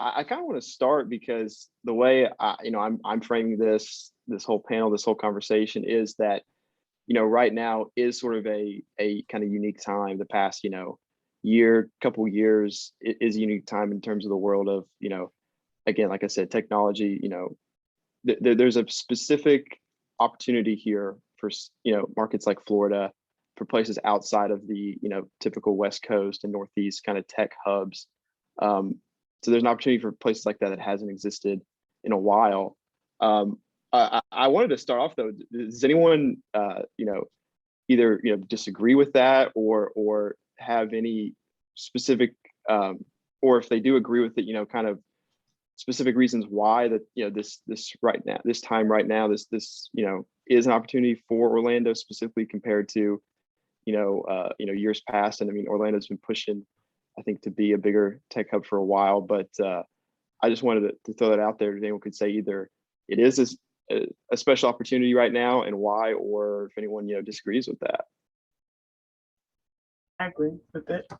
I kind of want to start because the way I'm framing this whole panel, this whole conversation is that, right now is sort of a kind of unique time. The past, couple years is a unique time in terms of the world of, again, like I said, technology. There's a specific opportunity here for, markets like Florida, for places outside of the, typical West Coast and Northeast kind of tech hubs. So there's an opportunity for places like that hasn't existed in a while. I wanted to start off though. Does anyone, either disagree with that or have any specific, or if they do agree with it, kind of specific reasons why that this right now, this time right now, this is an opportunity for Orlando specifically compared to years past. And I mean, Orlando's been pushing, I think, to be a bigger tech hub for a while, but I just wanted to throw that out there. If anyone could say either it is a special opportunity right now and why, or if anyone disagrees with that. I agree with it,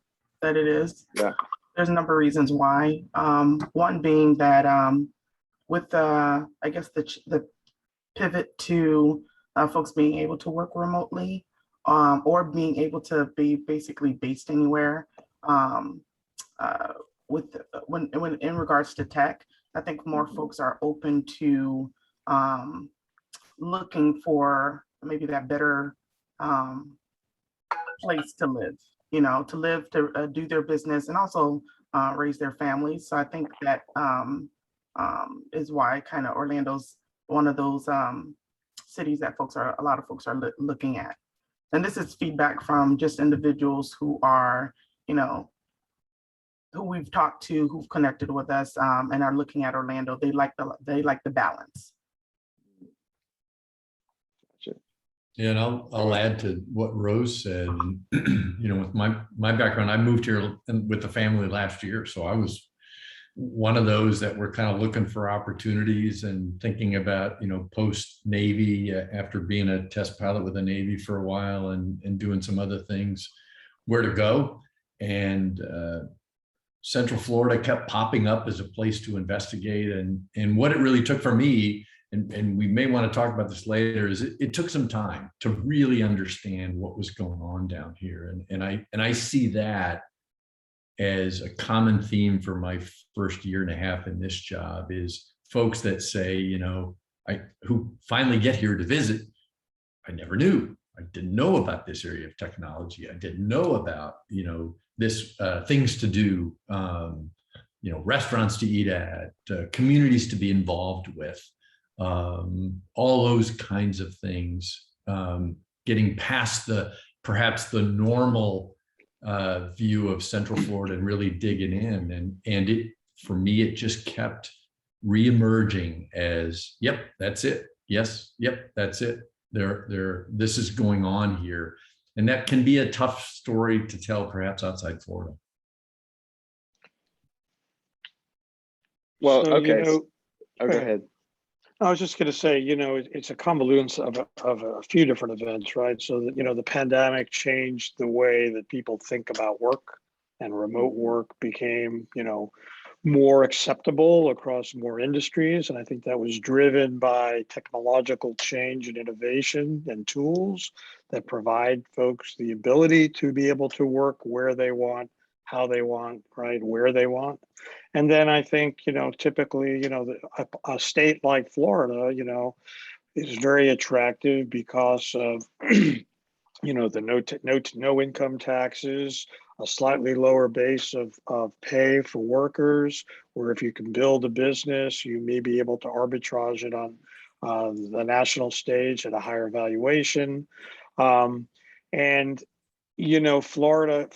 that it is. Yeah. There's a number of reasons why. One being that with I guess the pivot to folks being able to work remotely, or being able to be basically based anywhere. When in regards to tech, I think more folks are open to looking for maybe that better place to live, to do their business and also raise their families. So I think that is why kind of Orlando's one of those cities that a lot of folks are looking at. And this is feedback from just individuals who are, who we've talked to, who've connected with us and are looking at Orlando. They like the balance. Yeah, and I'll add to what Rose said. With my background, I moved here with the family last year, so I was one of those that were kind of looking for opportunities and thinking about post Navy, after being a test pilot with the Navy for a while and doing some other things, where to go. And Central Florida kept popping up as a place to investigate, and what it really took for me. And we may want to talk about this later, is it took some time to really understand what was going on down here. And I see that as a common theme for my first year and a half in this job, is folks that say, who finally get here to visit, I never knew. I didn't know about this area of technology. I didn't know about, this things to do, restaurants to eat at, communities to be involved with. All those kinds of things, getting past perhaps the normal view of Central Florida and really digging in. And it, for me, it just kept reemerging as, yep, that's it. Yes, yep, that's it. This is going on here. And that can be a tough story to tell, perhaps outside Florida. Well, So, okay. Go ahead. I was just going to say, it's a convolution of a few different events, right? So that, the pandemic changed the way that people think about work, and remote work became, more acceptable across more industries. And I think that was driven by technological change and innovation and tools that provide folks the ability to be able to work where they want, how they want, right, where they want. And then I think, typically, a state like Florida, is very attractive because of, the no income taxes, a slightly lower base of pay for workers, where if you can build a business, you may be able to arbitrage it on the national stage at a higher valuation. And Florida,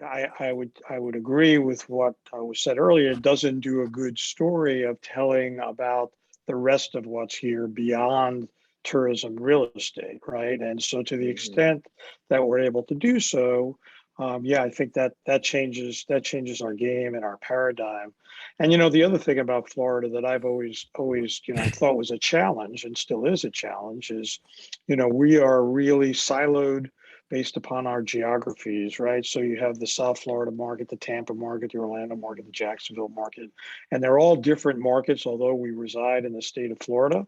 I would agree with what was said earlier. It doesn't do a good story of telling about the rest of what's here beyond tourism real estate, right? And so to the extent that we're able to do so, I think that changes our game and our paradigm. And the other thing about Florida that I've always thought was a challenge, and still is a challenge, is we are really siloed based upon our geographies, right? So you have the South Florida market, the Tampa market, the Orlando market, the Jacksonville market, and they're all different markets, although we reside in the state of Florida.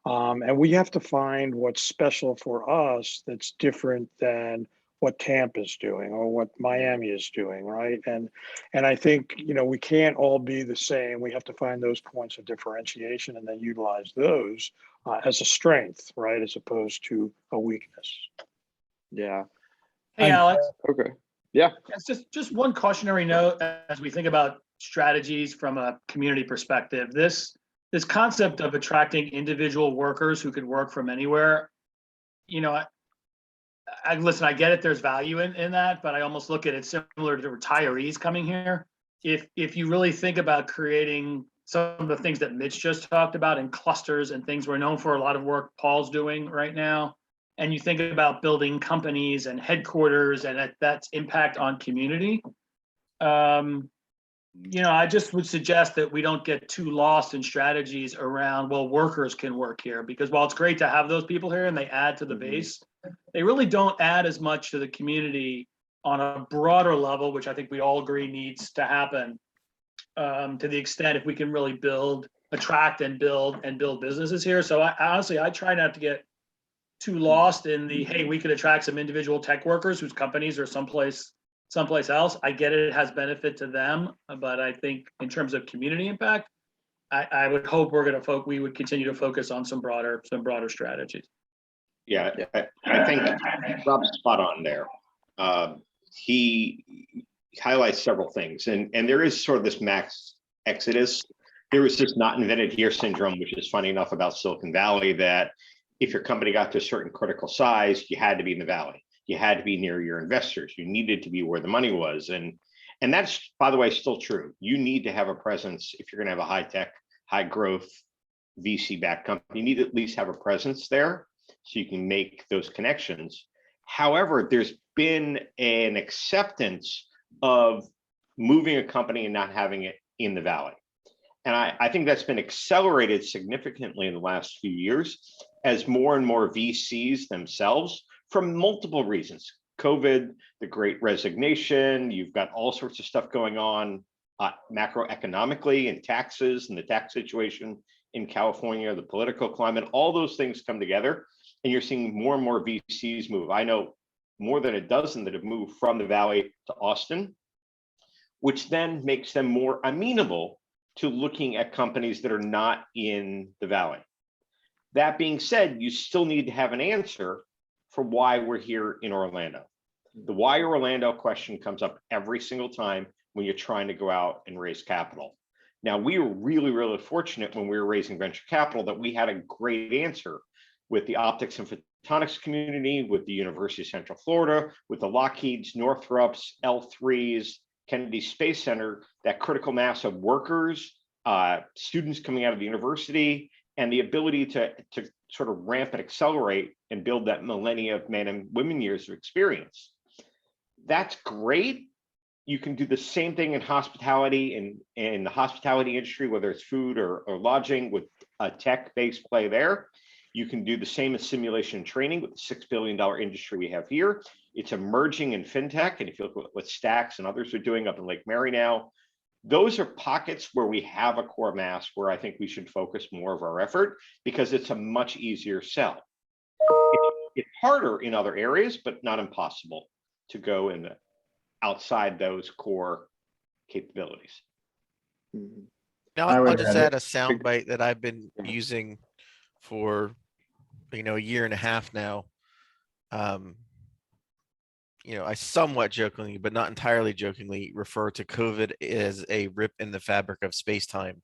And we have to find what's special for us that's different than what Tampa's doing or what Miami is doing, right? And I think, we can't all be the same. We have to find those points of differentiation and then utilize those as a strength, right, as opposed to a weakness. Yeah. Hey, Alex, Okay. Yeah. it's just one cautionary note as we think about strategies from a community perspective. This concept of attracting individual workers who can work from anywhere, I listen, I get it, there's value in that, but I almost look at it similar to retirees coming here. If you really think about creating some of the things that Mitch just talked about in clusters and things, we're known for a lot of work Paul's doing right now. And you think about building companies and headquarters and that's impact on community. I just would suggest that we don't get too lost in strategies around, well, workers can work here, because while it's great to have those people here and they add to the base, they really don't add as much to the community on a broader level, which I think we all agree needs to happen, to the extent if we can really attract and build businesses here. So I try not to get too lost in the, hey, we could attract some individual tech workers whose companies are someplace else. I get it has benefit to them, but I think in terms of community impact, I would hope we would continue to focus on some broader strategies. Yeah, I think Rob's spot on there. He highlights several things, and there is sort of this max exodus. There was this not invented here syndrome, which is funny enough about Silicon Valley, that if your company got to a certain critical size, you had to be in the Valley. You had to be near your investors. You needed to be where the money was. And that's, by the way, still true. You need to have a presence if you're going to have a high tech, high growth VC backed company. You need to at least have a presence there so you can make those connections. However, there's been an acceptance of moving a company and not having it in the Valley. And I think that's been accelerated significantly in the last few years as more and more VCs themselves, from multiple reasons, COVID, the Great Resignation, you've got all sorts of stuff going on macroeconomically and taxes and the tax situation in California, the political climate, all those things come together and you're seeing more and more VCs move. I know more than a dozen that have moved from the Valley to Austin, which then makes them more amenable to looking at companies that are not in the Valley. That being said, you still need to have an answer for why we're here in Orlando. The why Orlando question comes up every single time when you're trying to go out and raise capital. Now, we were really, really fortunate when we were raising venture capital that we had a great answer with the optics and photonics community, with the University of Central Florida, with the Lockheeds, Northrops, L3s, Kennedy Space Center, that critical mass of workers, students coming out of the university, and the ability to sort of ramp and accelerate and build that millennia of men and women years of experience. That's great. You can do the same thing in hospitality and in the hospitality industry, whether it's food or lodging, with a tech-based play there. You can do the same in simulation and training with the $6 billion industry we have here. It's emerging in fintech. And if you look at what Stacks and others are doing up in Lake Mary now, those are pockets where we have a core mass where I think we should focus more of our effort, because it's a much easier sell. It's harder in other areas, but not impossible to go in outside those core capabilities. Now, I'll just add a soundbite that I've been using for a year and a half now. I somewhat jokingly, but not entirely jokingly, refer to COVID as a rip in the fabric of space-time.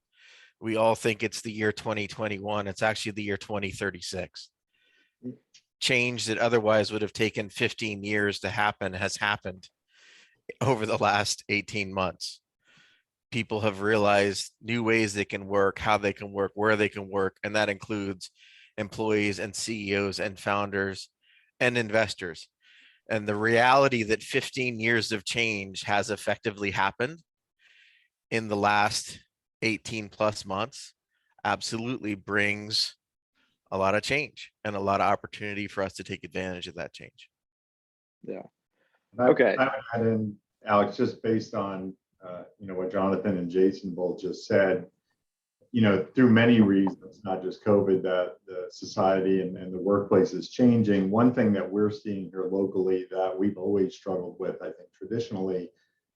We all think it's the year 2021. It's actually the year 2036. Change that otherwise would have taken 15 years to happen has happened over the last 18 months. People have realized new ways they can work, how they can work, where they can work, and that includes employees and CEOs and founders and investors. And the reality that 15 years of change has effectively happened in the last 18 plus months absolutely brings a lot of change and a lot of opportunity for us to take advantage of that change. Yeah. Okay. Okay. I would add in, Alex, just based on, what Jonathan and Jason both just said, through many reasons, not just COVID, that the society and the workplace is changing. One thing that we're seeing here locally that we've always struggled with, I think traditionally,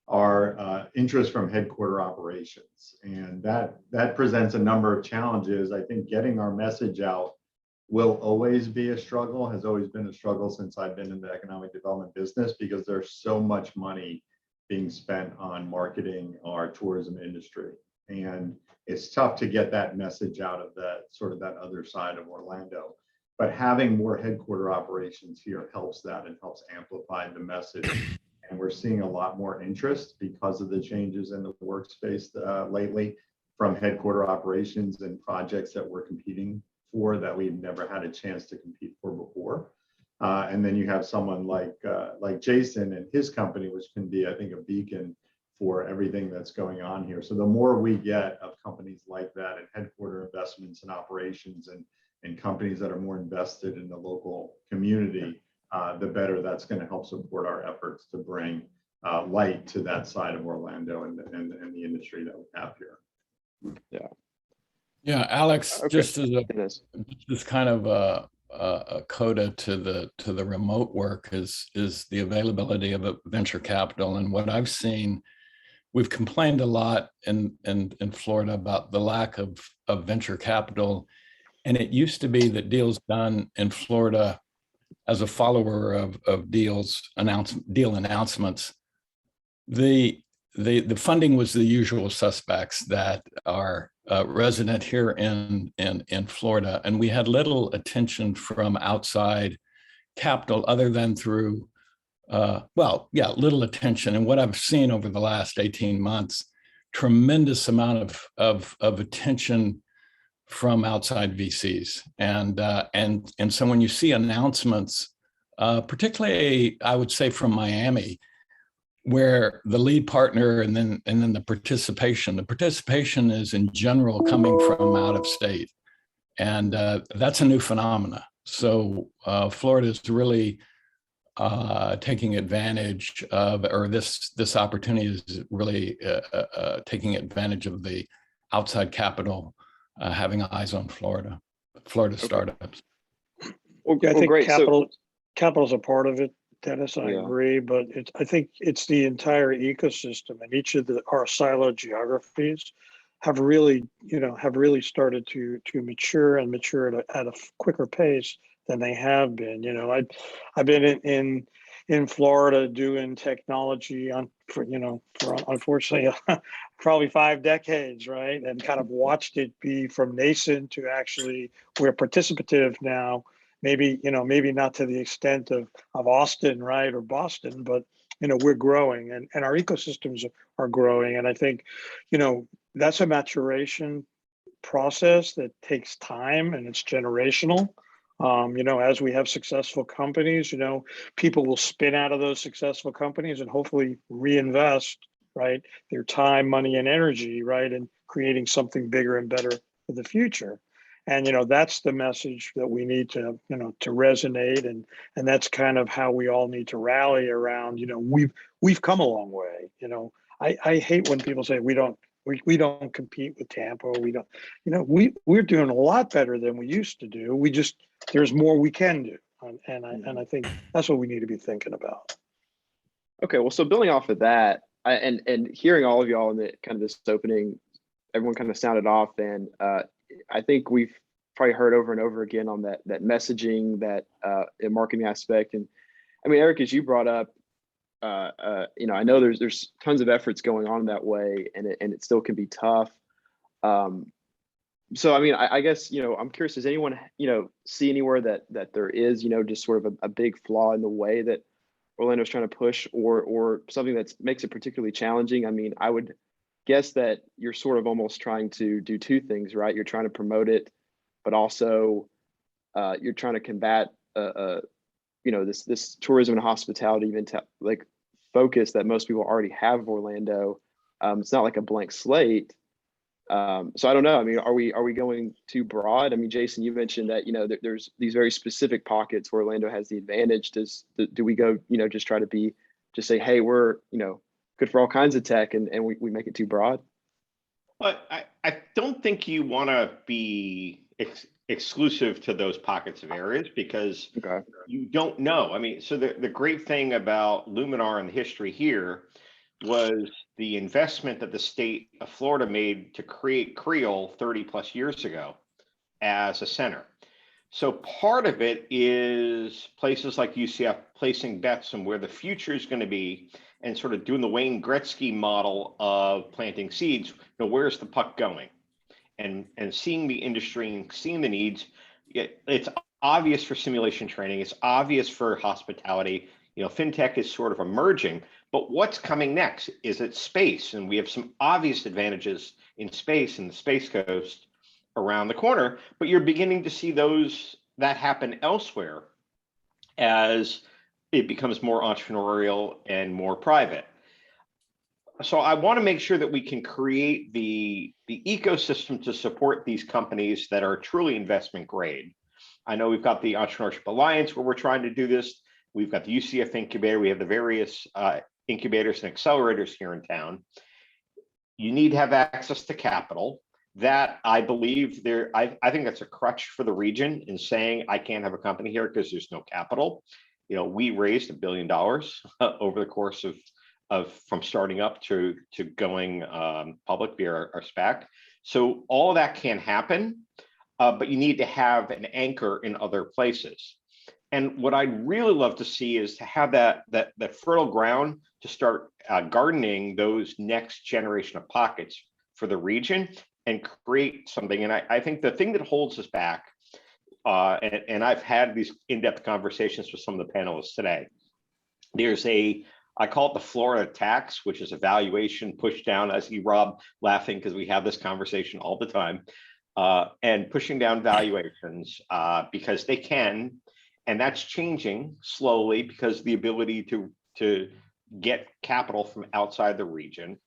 are interest from headquarter operations. And that presents a number of challenges. I think getting our message out will always be a struggle, has always been a struggle since I've been in the economic development business, because there's so much money being spent on marketing our tourism industry. And it's tough to get that message out of that other side of Orlando. But having more headquarter operations here helps that and helps amplify the message. And we're seeing a lot more interest because of the changes in the workspace lately from headquarter operations and projects that we're competing for that we've never had a chance to compete for before. And then you have someone like Jason and his company, which can be, I think, a beacon for everything that's going on here. So the more we get of companies like that and headquarter investments and operations and companies that are more invested in the local community, the better that's going to help support our efforts to bring light to that side of Orlando and the industry that we have here. Yeah. Yeah, Alex, Okay. just as Goodness. just kind of a coda to the remote work is the availability of a venture capital. And what I've seen, we've complained a lot in Florida about the lack of venture capital. And it used to be that deals done in Florida as a follower of deal announcements, the funding was the usual suspects that are resident here in Florida, and we had little attention from outside capital other than through little attention. And what I've seen over the last 18 months, tremendous amount of attention from outside VCs. And so when you see announcements, particularly I would say from Miami, where the lead partner and then the participation is in general coming from out of state. And that's a new phenomena. So Florida is really taking advantage of, or this opportunity is really taking advantage of the outside capital having eyes on Florida startups. Well, Yeah, I think great. capital's a part of it, Dennis. I Yeah. agree, but I think it's the entire ecosystem, and each of our siloed geographies have really started to mature at a quicker pace than they have been. I've been in Florida doing technology for unfortunately probably 5 decades, right? And kind of watched it be from nascent to actually we're participative now. Maybe not to the extent of Austin, right, or Boston, but we're growing and our ecosystems are growing. And I think, that's a maturation process that takes time and it's generational. As we have successful companies, people will spin out of those successful companies and hopefully reinvest, right, their time, money, and energy, right, in creating something bigger and better for the future. And that's the message that we need to resonate, and that's kind of how we all need to rally around. We've come a long way. I hate when people say we don't compete with Tampa. We don't. We're doing a lot better than we used to do. There's more we can do, and I think that's what we need to be thinking about. Okay, well, so building off of that, and hearing all of y'all in the kind of this opening, everyone kind of sounded off, and I think we've probably heard over and over again on that messaging, that marketing aspect. And I mean, Eric, as you brought up, I know there's tons of efforts going on that way, and it still can be tough. So I mean, I guess I'm curious, does anyone see anywhere that there is just sort of a big flaw in the way that Orlando's trying to push, or something that makes it particularly challenging? I mean, I would guess that you're sort of almost trying to do two things, right? You're trying to promote it, but also you're trying to combat this tourism and hospitality focus that most people already have of Orlando. It's not like a blank slate. So I don't know. I mean, are we going too broad? I mean, Jason, you mentioned that, there's these very specific pockets where Orlando has the advantage. Do we go, just try to just say, hey, we're, good for all kinds of tech, and we make it too broad? But I don't think you want to be exclusive to those pockets of areas, because Okay. you don't know. I mean, so the great thing about Luminar and the history here was the investment that the state of Florida made to create Creole 30 plus years ago as a center. So part of it is places like UCF placing bets on where the future is going to be, and sort of doing the Wayne Gretzky model of planting seeds. Where's the puck going? And seeing the industry and seeing the needs. It's obvious for simulation training. It's obvious for hospitality. FinTech is sort of emerging, but what's coming next? Is it space? And we have some obvious advantages in space and the Space Coast around the corner, but you're beginning to see that happen elsewhere as it becomes more entrepreneurial and more private. So I want to make sure that we can create the ecosystem to support these companies that are truly investment grade. I know we've got the Entrepreneurship Alliance where we're trying to do this. We've got the UCF incubator. We have the various incubators and accelerators here in town. You need to have access to capital. That, I believe, I think that's a crutch for the region in saying I can't have a company here because there's no capital. We raised $1 billion over the course of from starting up to going public via our SPAC. So all of that can happen, but you need to have an anchor in other places. And what I'd really love to see is to have that fertile ground to start gardening those next generation of pockets for the region and create something. And I think the thing that holds us back, and I've had these in-depth conversations with some of the panelists today, there's I call it the Florida tax, which is a valuation pushed down. I see Rob laughing because we have this conversation all the time, and pushing down valuations because they can, and that's changing slowly because the ability to get capital from outside the region.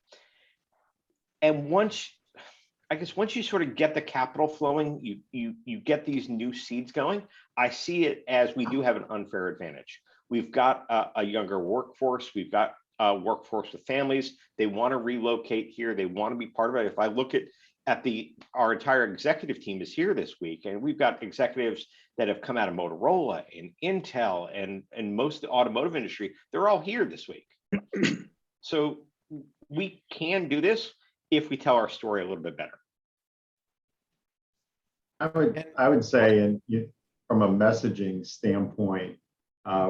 And once you sort of get the capital flowing, you get these new seeds going. I see it as we do have an unfair advantage. We've got a younger workforce. We've got a workforce with families. They want to relocate here. They want to be part of it. If I look at our entire executive team is here this week, and we've got executives that have come out of Motorola and Intel and most of the automotive industry. They're all here this week. So we can do this if we tell our story a little bit better. I would say, and from a messaging standpoint,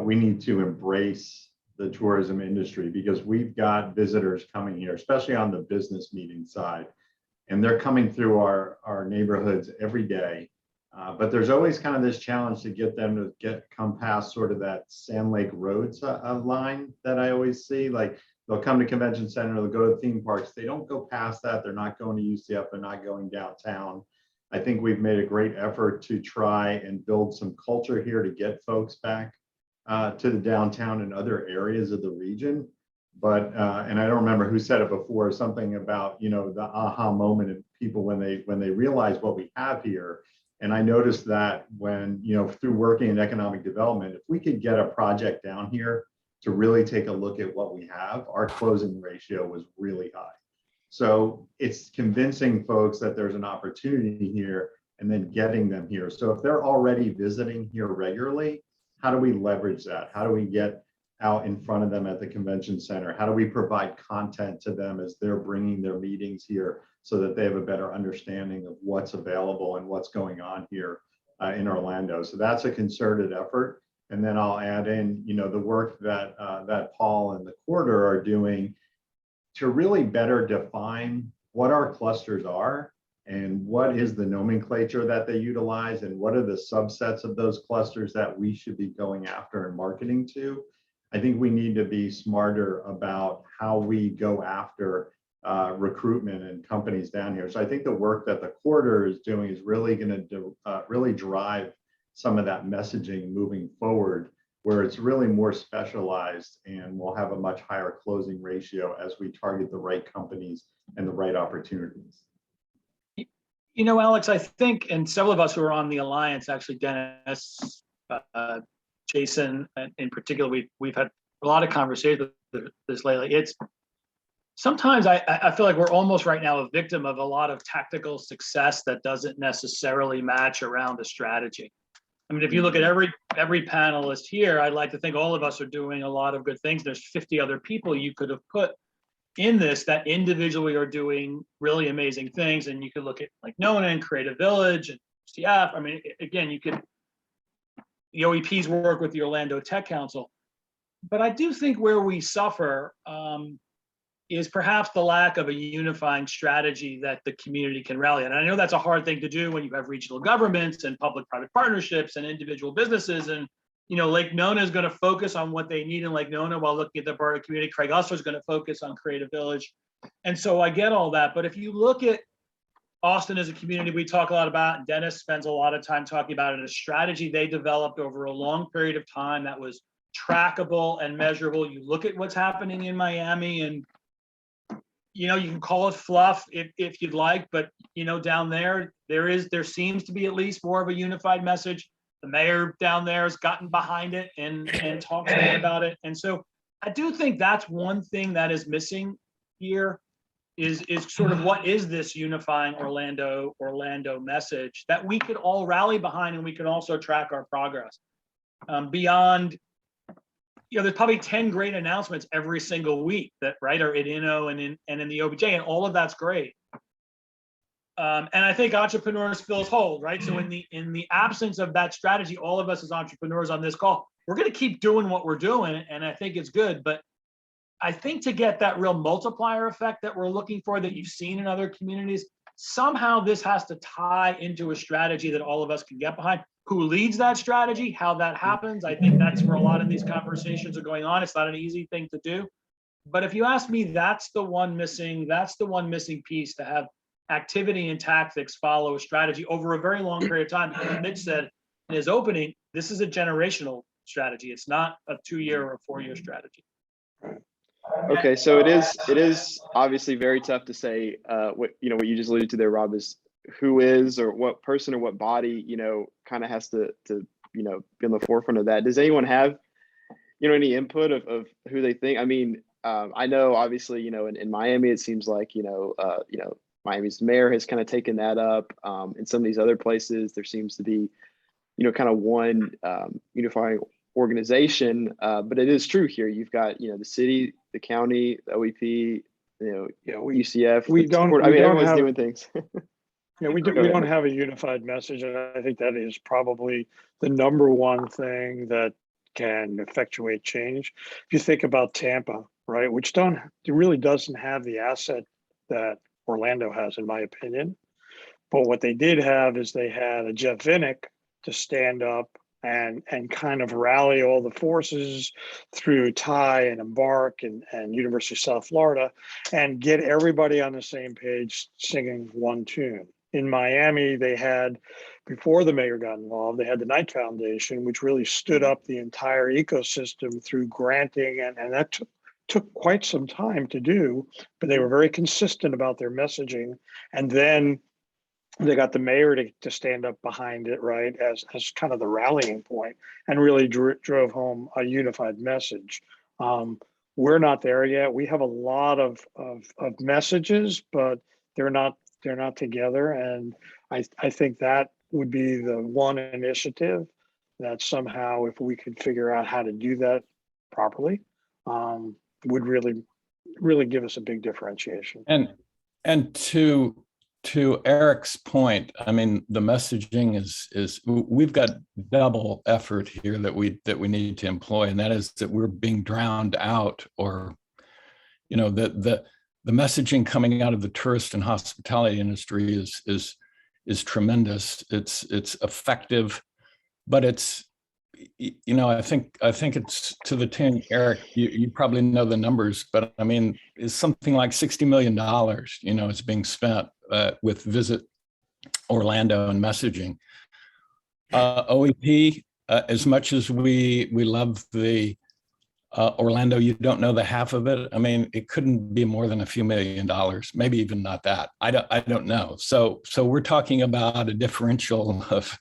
we need to embrace the tourism industry, because we've got visitors coming here, especially on the business meeting side, and they're coming through our neighborhoods every day. But there's always kind of this challenge to get them to come past sort of that Sand Lake Roads line that I always see. Like, they'll come to convention center, they'll go to theme parks. They don't go past that. They're not going to UCF. They're not going downtown. I think we've made a great effort to try and build some culture here to get folks back to the downtown and other areas of the region. But and I don't remember who said it before, something about the aha moment of people when they realize what we have here. And I noticed that when through working in economic development, if we could get a project down here to really take a look at what we have, our closing ratio was really high. So it's convincing folks that there's an opportunity here and then getting them here. So if they're already visiting here regularly, how do we leverage that? How do we get out in front of them at the convention center? How do we provide content to them as they're bringing their meetings here so that they have a better understanding of what's available and what's going on here in Orlando? So that's a concerted effort. And then I'll add in, the work that that Paul and the Quarter are doing to really better define what our clusters are and what is the nomenclature that they utilize and what are the subsets of those clusters that we should be going after and marketing to. I think we need to be smarter about how we go after recruitment and companies down here. So I think the work that the Quarter is doing is really going to really drive some of that messaging moving forward, where it's really more specialized and we'll have a much higher closing ratio as we target the right companies and the right opportunities. You know, Alex, I think, and several of us who are on the alliance, actually, Dennis, Jason, in particular, we've had a lot of conversations with this lately. It's sometimes I feel like we're almost right now a victim of a lot of tactical success that doesn't necessarily match around a strategy. I mean, if you look at every panelist here, I'd like to think all of us are doing a lot of good things. There's 50 other people you could have put in this that individually are doing really amazing things. And you could look at like Nona and Creative Village and CF. I mean, again, you could, the OEP's work with the Orlando Tech Council. But I do think where we suffer is perhaps the lack of a unifying strategy that the community can rally. And I know that's a hard thing to do when you have regional governments and public-private partnerships and individual businesses. And Lake Nona is going to focus on what they need in Lake Nona while looking at the broader community. Craig Usler is going to focus on Creative Village. And so I get all that. But if you look at Austin as a community we talk a lot about, and Dennis spends a lot of time talking about it, a strategy they developed over a long period of time that was trackable and measurable. You look at what's happening in Miami, and you can call it fluff if you'd like, but down there seems to be at least more of a unified message. The mayor down there has gotten behind it and talks about it. And so I do think that's one thing that is missing here is sort of what is this unifying Orlando message that we could all rally behind, and we can also track our progress beyond. There's probably 10 great announcements every single week that are at Inno and in the OBJ, and all of that's great. And I think entrepreneurs fills hold, right? So in the absence of that strategy, all of us as entrepreneurs on this call, we're going to keep doing what we're doing, and I think it's good. But I think to get that real multiplier effect that we're looking for, that you've seen in other communities, somehow this has to tie into a strategy that all of us can get behind. Who leads that strategy, how that happens, I think that's where a lot of these conversations are going on. It's not an easy thing to do. But if you ask me, that's the one missing piece, to have activity and tactics follow a strategy over a very long period of time. As Mitch said in his opening, this is a generational strategy. It's not a 2-year or a 4-year strategy. Okay, so it is obviously very tough to say what you just alluded to there, Rob, is who is or what person or what body kind of has to be on the forefront of that. Does anyone have any input of who they think? I mean, I know obviously in Miami it seems like Miami's mayor has kind of taken that up. In some of these other places there seems to be kind of one unifying organization, but it is true here. You've got the city, the county, the OEP, UCF. Everyone's doing things. Yeah, we don't have a unified message, and I think that is probably the number one thing that can effectuate change. If you think about Tampa, right, which really doesn't have the asset that Orlando has, in my opinion. But what they did have is they had a Jeff Vinnick to stand up and kind of rally all the forces through TIE and Embark and University of South Florida and get everybody on the same page singing one tune. In Miami, they had, before the mayor got involved, they had the Knight Foundation, which really stood up the entire ecosystem through granting, and that took quite some time to do, but they were very consistent about their messaging. And then they got the mayor to stand up behind it, right, as kind of the rallying point, and really drove home a unified message. We're not there yet. We have a lot of messages, but they're not together. And I think that would be the one initiative that somehow, if we could figure out how to do that properly, would really give us a big differentiation. And to Eric's point, I mean, the messaging is we've got double effort here that we need to employ, and that is that we're being drowned out, or the messaging coming out of the tourist and hospitality industry is tremendous. It's effective, but it's I think it's to the tune, Eric, you probably know the numbers, but I mean, it's something like $60 million, is being spent with Visit Orlando and messaging. OEP, as much as we love the Orlando, you don't know the half of it. I mean, it couldn't be more than a few $1 million, maybe even not that. I don't know. So we're talking about a differential of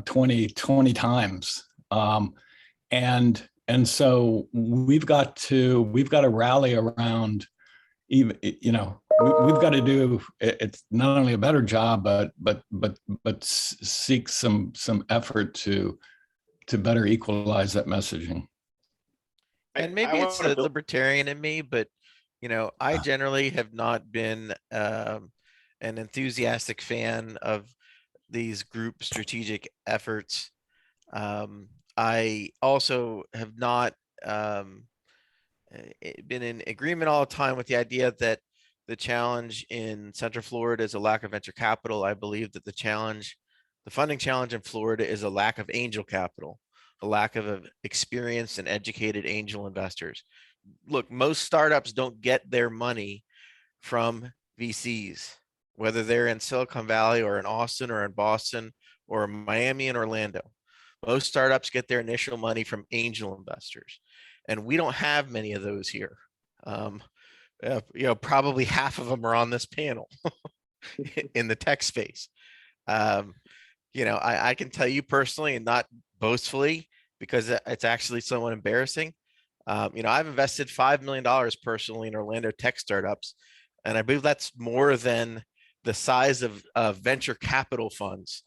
20 times. And so we've got to rally around, even, we've got to do it's not only a better job, but seek some effort to better equalize that messaging. And maybe it's the libertarian in me, but I generally have not been an enthusiastic fan of these group strategic efforts. I also have not been in agreement all the time with the idea that the challenge in Central Florida is a lack of venture capital. I believe that the funding challenge in Florida is a lack of angel capital, a lack of experienced and educated angel investors. Look, most startups don't get their money from VCs, whether they're in Silicon Valley or in Austin or in Boston or Miami and Orlando. Most startups get their initial money from angel investors, and we don't have many of those here. Probably half of them are on this panel in the tech space. I can tell you personally, and not boastfully, because it's actually somewhat embarrassing. I've invested $5 million personally in Orlando tech startups, and I believe that's more than the size of venture capital funds,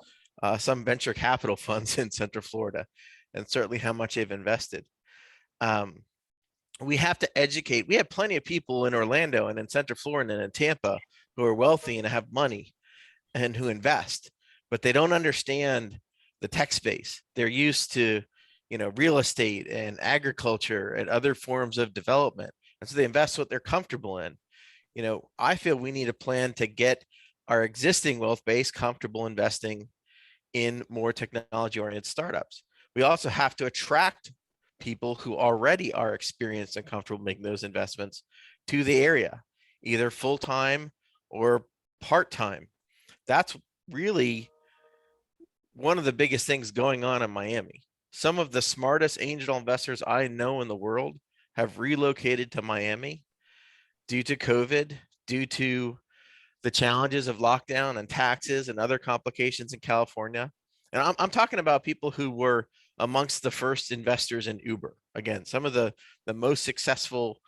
some venture capital funds in Central Florida, and certainly how much they've invested. We have to educate. We have plenty of people in Orlando and in Central Florida and in Tampa who are wealthy and have money and who invest, but they don't understand the tech space. They're used to, real estate and agriculture and other forms of development. And so they invest what they're comfortable in. I feel we need a plan to get our existing wealth base comfortable investing in more technology-oriented startups. We also have to attract people who already are experienced and comfortable making those investments to the area, either full-time or part-time. That's really one of the biggest things going on in Miami. Some of the smartest angel investors I know in the world have relocated to Miami due to COVID, due to the challenges of lockdown and taxes and other complications in California. And I'm talking about people who were amongst the first investors in Uber. Again, some of the most successful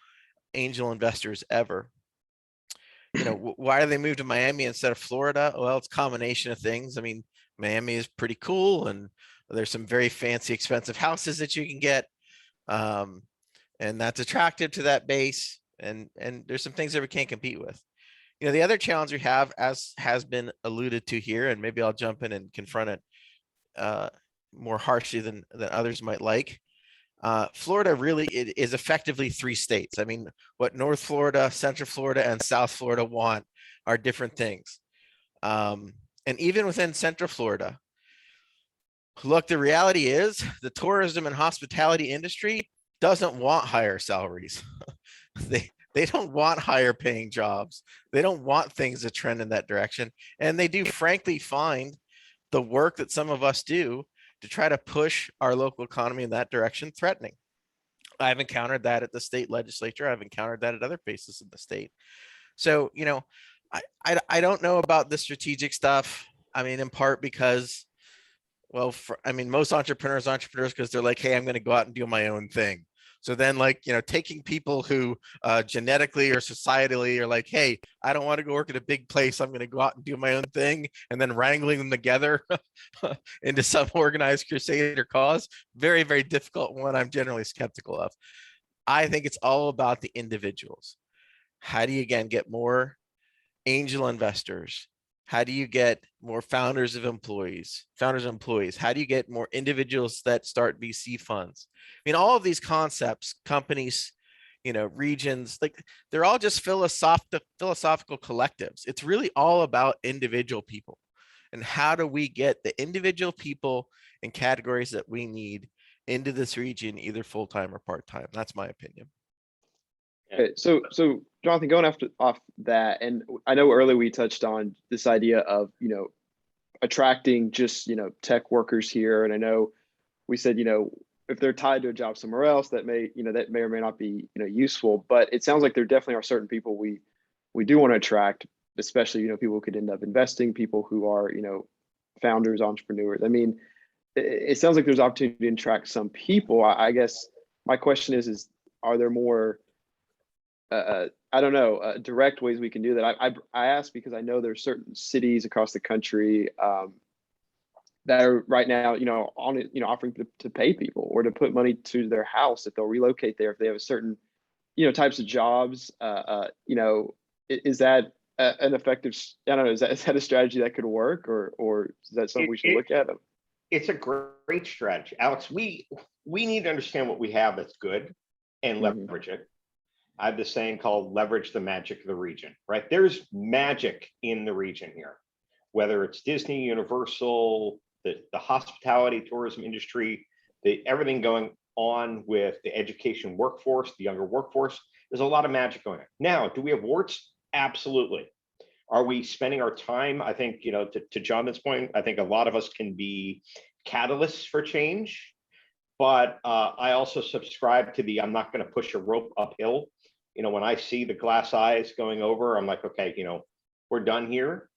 angel investors ever. Why do they move to Miami instead of Florida? Well, it's a combination of things. I mean, Miami is pretty cool, and there's some very fancy, expensive houses that you can get. And that's attractive to that base. And there's some things that we can't compete with. The other challenge we have, as has been alluded to here, and maybe I'll jump in and confront it more harshly than others might like. Florida really is effectively 3 states. I mean, what North Florida, Central Florida, and South Florida want are different things. And even within Central Florida, look, the reality is the tourism and hospitality industry doesn't want higher salaries. They don't want higher paying jobs. They don't want things to trend in that direction. And they do frankly find the work that some of us do to try to push our local economy in that direction threatening. I've encountered that at the state legislature. I've encountered that at other places in the state. So, I don't know about the strategic stuff. I mean, in part because, well, most entrepreneurs because they're like, hey, I'm going to go out and do my own thing. So then, taking people who genetically or societally are like, hey, I don't want to go work at a big place. I'm going to go out and do my own thing, and then wrangling them together into some organized crusade or cause. Very, very difficult one I'm generally skeptical of. I think it's all about the individuals. How do you, again, get more angel investors? How do you get more founders of employees? How do you get more individuals that start VC funds? I mean, all of these concepts, companies, regions, they're all just philosophical collectives. It's really all about individual people. And how do we get the individual people in categories that we need into this region, either full-time or part-time? That's my opinion. Okay, so Jonathan, going off that, and I know earlier we touched on this idea of attracting just tech workers here, and I know we said if they're tied to a job somewhere else, that may, that may or may not be, useful. But it sounds like there definitely are certain people we do want to attract, especially, people who could end up investing, people who are, founders, entrepreneurs. I mean, it sounds like there's opportunity to attract some people. I guess my question is are there more, I don't know, direct ways we can do that? I ask because I know there's certain cities across the country that are right now, on it, offering to pay people or to put money to their house if they'll relocate there, if they have a certain, types of jobs. Is that an effective? I don't know. Is that a strategy that could work, or is that something we should look at? It's a great strategy, Alex. We need to understand what we have that's good and leverage it. I have this saying called leverage the magic of the region, right? There's magic in the region here, whether it's Disney, Universal, the hospitality, tourism industry, everything going on with the education workforce, the younger workforce. There's a lot of magic going on. Now, do we have warts? Absolutely. Are we spending our time? I think, to Jonathan's point, I think a lot of us can be catalysts for change, but I also subscribe to I'm not going to push a rope uphill. When I see the glass eyes going over, I'm like, okay, we're done here.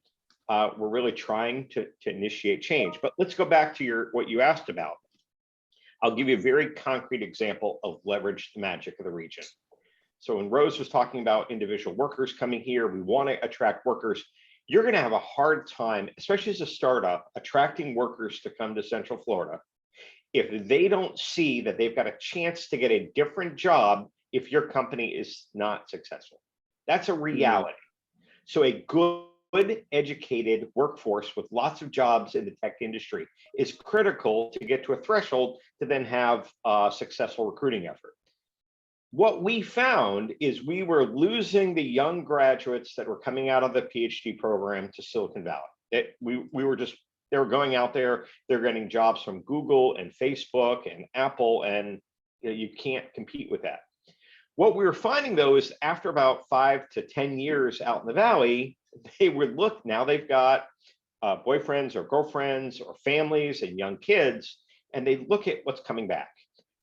We're really trying to initiate change. But let's go back to what you asked about. I'll give you a very concrete example of leverage the magic of the region. So when Rose was talking about individual workers coming here, we want to attract workers. You're going to have a hard time, especially as a startup, attracting workers to come to Central Florida if they don't see that they've got a chance to get a different job if your company is not successful. That's a reality. So a good educated workforce with lots of jobs in the tech industry is critical to get to a threshold to then have a successful recruiting effort. What we found is we were losing the young graduates that were coming out of the PhD program to Silicon Valley. They were going out there, they're getting jobs from Google and Facebook and Apple, and you can't compete with that. What we were finding though is after about 5 to 10 years out in the Valley, they would look, now they've got boyfriends or girlfriends or families and young kids, and they look at what's coming back.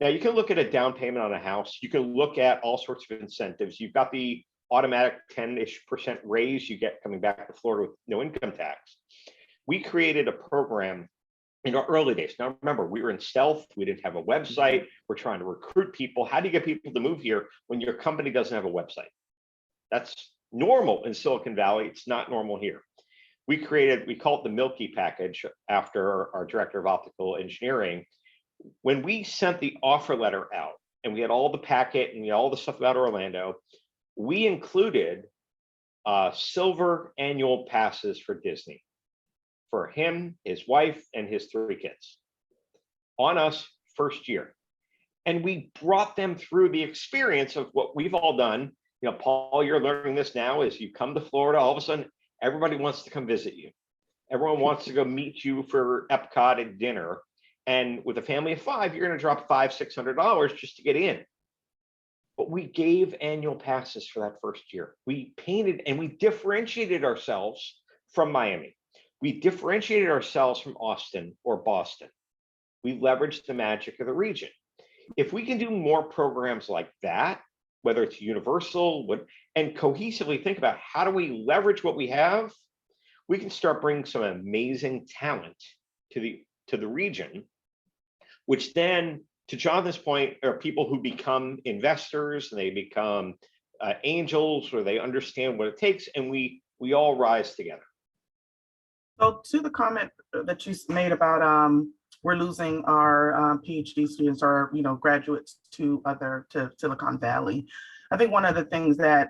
Now you can look at a down payment on a house. You can look at all sorts of incentives. You've got the automatic 10-ish% raise you get coming back to Florida with no income tax. We created a program in our early days. Now remember, we were in stealth. We didn't have a website. We're trying to recruit people. How do you get people to move here when your company doesn't have a website? That's normal in Silicon Valley. It's not normal here. We call it the Milky package after our director of optical engineering. When we sent the offer letter out and we had all the packet and all the stuff about Orlando, we included silver annual passes for Disney for him, his wife, and his 3 kids on us first year. And we brought them through the experience of what we've all done. Paul, you're learning this now as you come to Florida, all of a sudden, everybody wants to come visit you. Everyone wants to go meet you for Epcot and dinner. And with a family of 5, you're going to drop $500-600 just to get in. But we gave annual passes for that first year. We painted and we differentiated ourselves from Miami. We differentiated ourselves from Austin or Boston. We leveraged the magic of the region. If we can do more programs like that, whether it's universal, and cohesively think about how do we leverage what we have, we can start bringing some amazing talent to the region, which then, to Jonathan's point, are people who become investors and they become angels, or they understand what it takes, and we all rise together. So to the comment that you made about we're losing our PhD students or graduates to Silicon Valley, I think one of the things that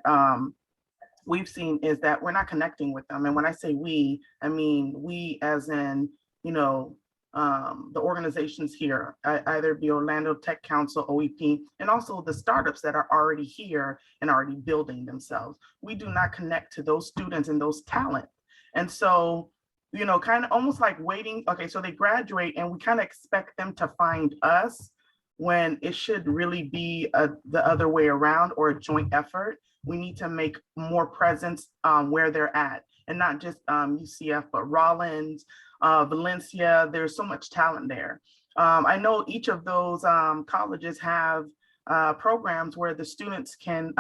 we've seen is that we're not connecting with them. And when I say we, I mean we as in the organizations here, either the Orlando Tech Council, OEP, and also the startups that are already here and already building themselves. We do not connect to those students and those talent. And so, kind of almost like waiting. Okay, so they graduate and we kind of expect them to find us when it should really be the other way around, or a joint effort. We need to make more presence where they're at, and not just UCF, but Rollins, Valencia. There's so much talent there. I know each of those colleges have programs where the students can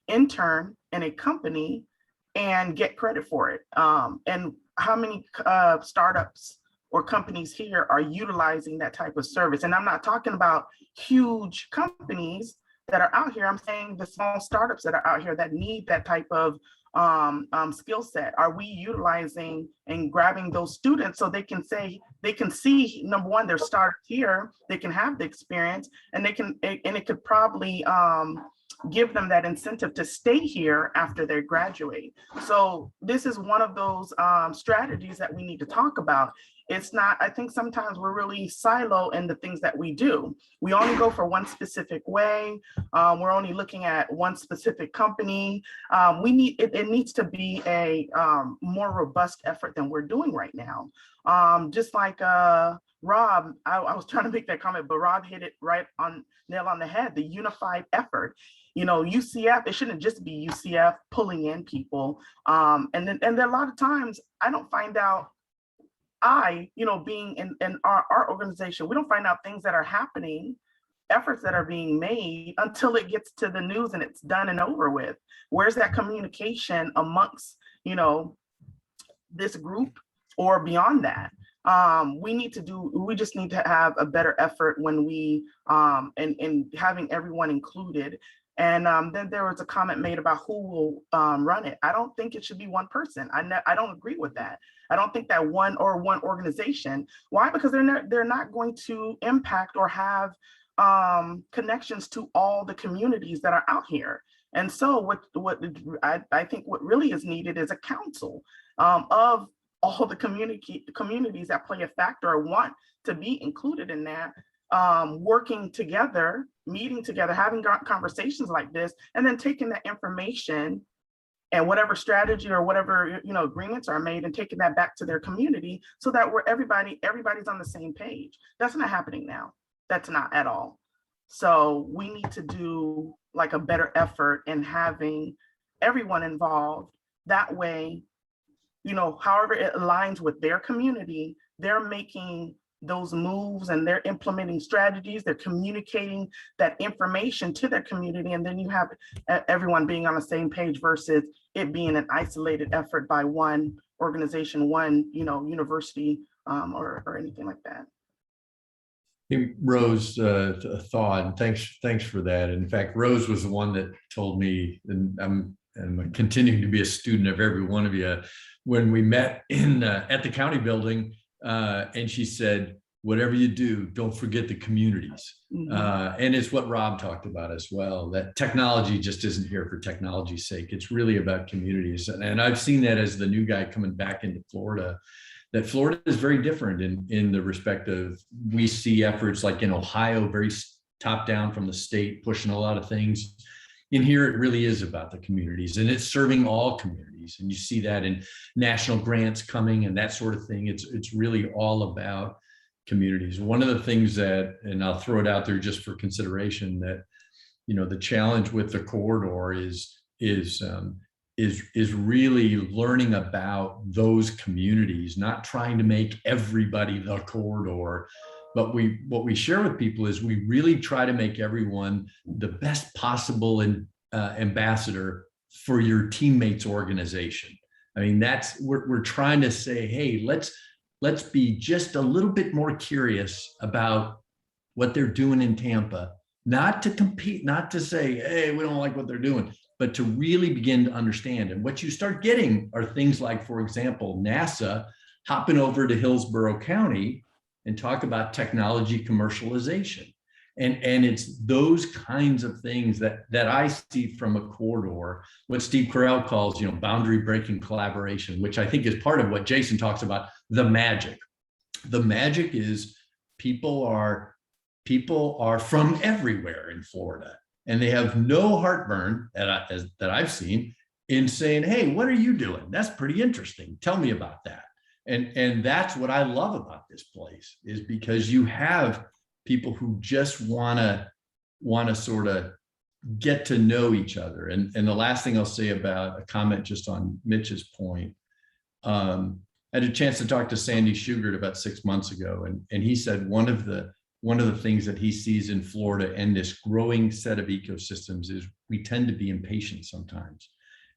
intern in a company and get credit for it. And how many startups or companies here are utilizing that type of service? And I'm not talking about huge companies that are out here. I'm saying the small startups that are out here that need that type of skill set. Are we utilizing and grabbing those students so they can see, number one, they're started here, they can have the experience, and it could probably give them that incentive to stay here after they graduate. So this is one of those strategies that we need to talk about. It's not, I think sometimes we're really silo in the things that we do. We only go for one specific way. We're only looking at one specific company. It needs to be a more robust effort than we're doing right now. Just like Rob, I was trying to make that comment, but Rob hit it right on nail on the head, the unified effort. You know, UCF, it shouldn't just be UCF pulling in people. And then a lot of times I don't find out, being in our organization, we don't find out things that are happening, efforts that are being made until it gets to the news and it's done and over with. Where's that communication amongst, this group or beyond that? We just need to have a better effort when we, and having everyone included. And then there was a comment made about who will run it. I don't think it should be one person. I don't agree with that. I don't think that one organization. Why? Because they're not going to impact or have connections to all the communities that are out here. And so what I think what really is needed is a council of all the communities that play a factor or want to be included in that, working together, meeting together, having conversations like this, and then taking that information and whatever strategy or whatever agreements are made and taking that back to their community so that everybody's on the same page. That's not happening now. That's not at all. So we need to do like a better effort in having everyone involved. That way, however it aligns with their community, they're making those moves and they're implementing strategies, they're communicating that information to their community, and then you have everyone being on the same page versus it being an isolated effort by one organization, one university, or anything like that. Hey, Rose, a thought, and thanks for that. In fact, Rose was the one that told me, and I'm continuing to be a student of every one of you, when we met at the county building. And she said, whatever you do, don't forget the communities. Mm-hmm. And it's what Rob talked about as well, that technology just isn't here for technology's sake. It's really about communities. And I've seen that as the new guy coming back into Florida, that Florida is very different in the respect of, we see efforts like in Ohio, very top down from the state, pushing a lot of things. In here, it really is about the communities, and it's serving all communities. And you see that in national grants coming and that sort of thing. It's really all about communities. One of the things that, and I'll throw it out there just for consideration, that the challenge with the corridor is really learning about those communities, not trying to make everybody the corridor. But what we share with people is we really try to make everyone the best possible ambassador for your teammates' organization. I mean, we're trying to say, hey, let's be just a little bit more curious about what they're doing in Tampa, not to compete, not to say, hey, we don't like what they're doing, but to really begin to understand. And what you start getting are things like, for example, NASA hopping over to Hillsborough County and talk about technology commercialization. And it's those kinds of things that I see from a corridor, what Steve Carell calls, boundary breaking collaboration, which I think is part of what Jason talks about, the magic. The magic is people are from everywhere in Florida, and they have no heartburn that I've seen in saying, hey, what are you doing? That's pretty interesting. Tell me about that. And that's what I love about this place, is because you have people who just want to sort of get to know each other. And the last thing I'll say about a comment just on Mitch's point, I had a chance to talk to Sandy Shugart about 6 months ago, and he said one of the things that he sees in Florida and this growing set of ecosystems is we tend to be impatient sometimes,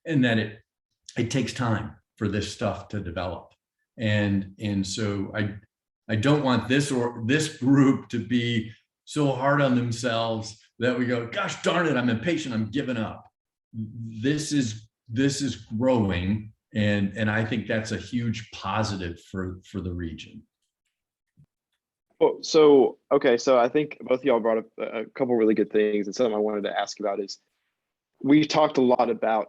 and that it takes time for this stuff to develop. And so I don't want this group to be so hard on themselves that we go, gosh darn it, I'm impatient, I'm giving up. This is growing, and I think that's a huge positive for the region. Well, so okay, so I think both of y'all brought up a couple really good things, and something I wanted to ask about is we've talked a lot about,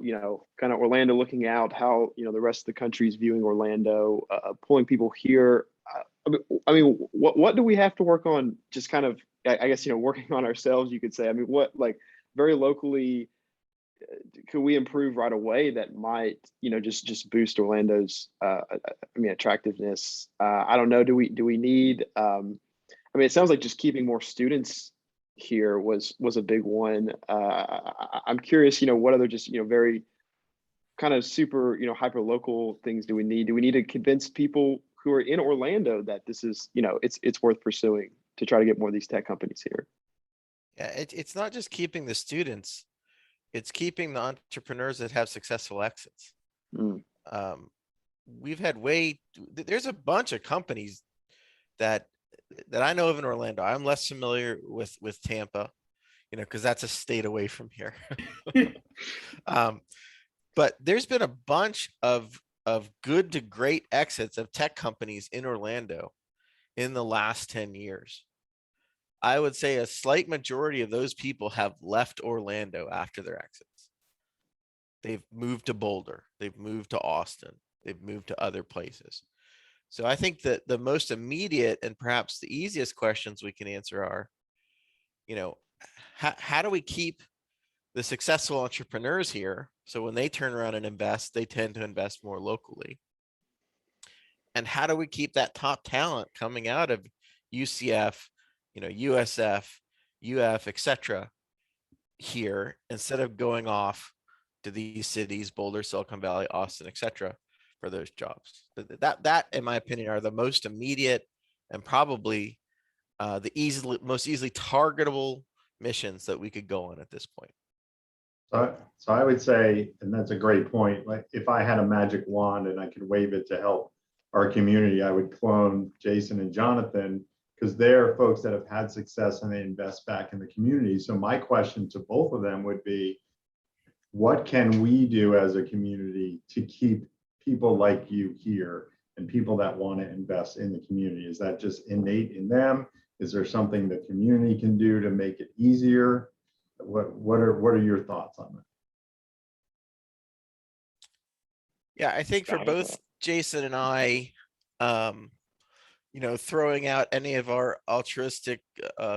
kind of Orlando looking out, how, the rest of the country is viewing Orlando, pulling people here. What do we have to work on? Just kind of, I guess, working on ourselves, you could say. I mean, what, like, very locally, could we improve right away that might, just boost Orlando's, attractiveness? I don't know. Do we need? It sounds like just keeping more students here was a big one. I'm curious, what other just, very kind of super, hyper local things do we need? Do we need to convince people who are in Orlando that this is, it's worth pursuing to try to get more of these tech companies here? Yeah, it's not just keeping the students, it's keeping the entrepreneurs that have successful exits. Mm. We've had there's a bunch of companies that I know of in Orlando. I'm less familiar with Tampa, because that's a state away from here. But there's been a bunch of good to great exits of tech companies in Orlando in the last 10 years. I would say a slight majority of those people have left Orlando after their exits. They've moved to Boulder, they've moved to Austin, they've moved to other places. So I think that the most immediate and perhaps the easiest questions we can answer are, how do we keep the successful entrepreneurs here? So when they turn around and invest, they tend to invest more locally. And how do we keep that top talent coming out of UCF, USF, UF, etc. here, instead of going off to these cities, Boulder, Silicon Valley, Austin, etc., for those jobs? That, in my opinion, are the most immediate and probably the most easily targetable missions that we could go on at this point. So I would say, and that's a great point, like if I had a magic wand and I could wave it to help our community, I would clone Jason and Jonathan, because they're folks that have had success and they invest back in the community. So my question to both of them would be, what can we do as a community to keep people like you here and people that want to invest in the community? Is that just innate in them? Is there something the community can do to make it easier? What are your thoughts on that? Yeah, I think for both Jason and I, throwing out any of our altruistic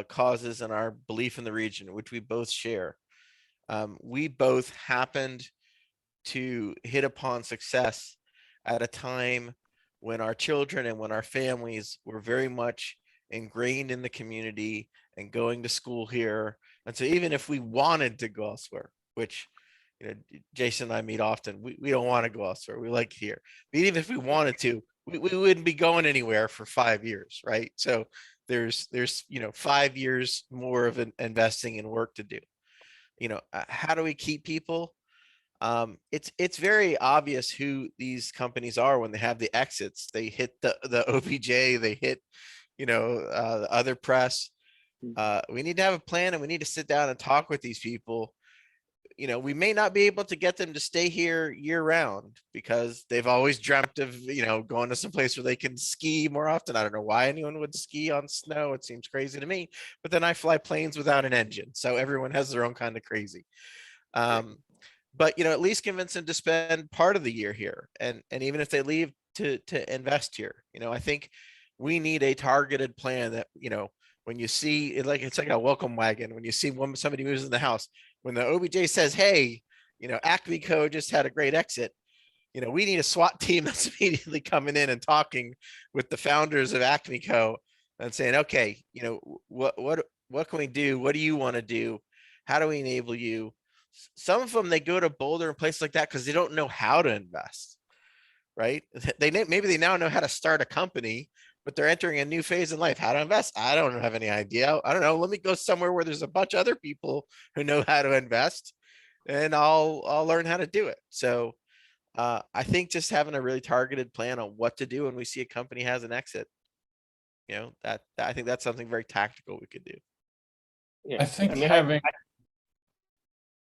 causes and our belief in the region, which we both share, we both happened to hit upon success at a time when our children and when our families were very much ingrained in the community and going to school here. And so even if we wanted to go elsewhere, which, Jason and I meet often, we don't want to go elsewhere. We like here. But even if we wanted to, we wouldn't be going anywhere for 5 years, right? So there's 5 years more of investing in work to do. How do we keep people? It's very obvious who these companies are when they have the exits. They hit the OBJ, they hit, the other press. We need to have a plan, and we need to sit down and talk with these people. We may not be able to get them to stay here year round because they've always dreamt of, going to some place where they can ski more often. I don't know why anyone would ski on snow. It seems crazy to me, but then I fly planes without an engine. So everyone has their own kind of crazy. But, at least convince them to spend part of the year here. And even if they leave to invest here, I think we need a targeted plan that, when you see it, it's like a welcome wagon. When you see somebody moves in the house, when the OBJ says, hey, Acme Co just had a great exit, we need a SWAT team that's immediately coming in and talking with the founders of Acme Co and saying, okay, what can we do? What do you want to do? How do we enable you? Some of them, they go to Boulder and places like that because they don't know how to invest, right? Maybe they now know how to start a company, but they're entering a new phase in life. How to invest? I don't have any idea. I don't know. Let me go somewhere where there's a bunch of other people who know how to invest, and I'll learn how to do it. So I think just having a really targeted plan on what to do when we see a company has an exit, that I think that's something very tactical we could do. Yeah. I think I mean, having,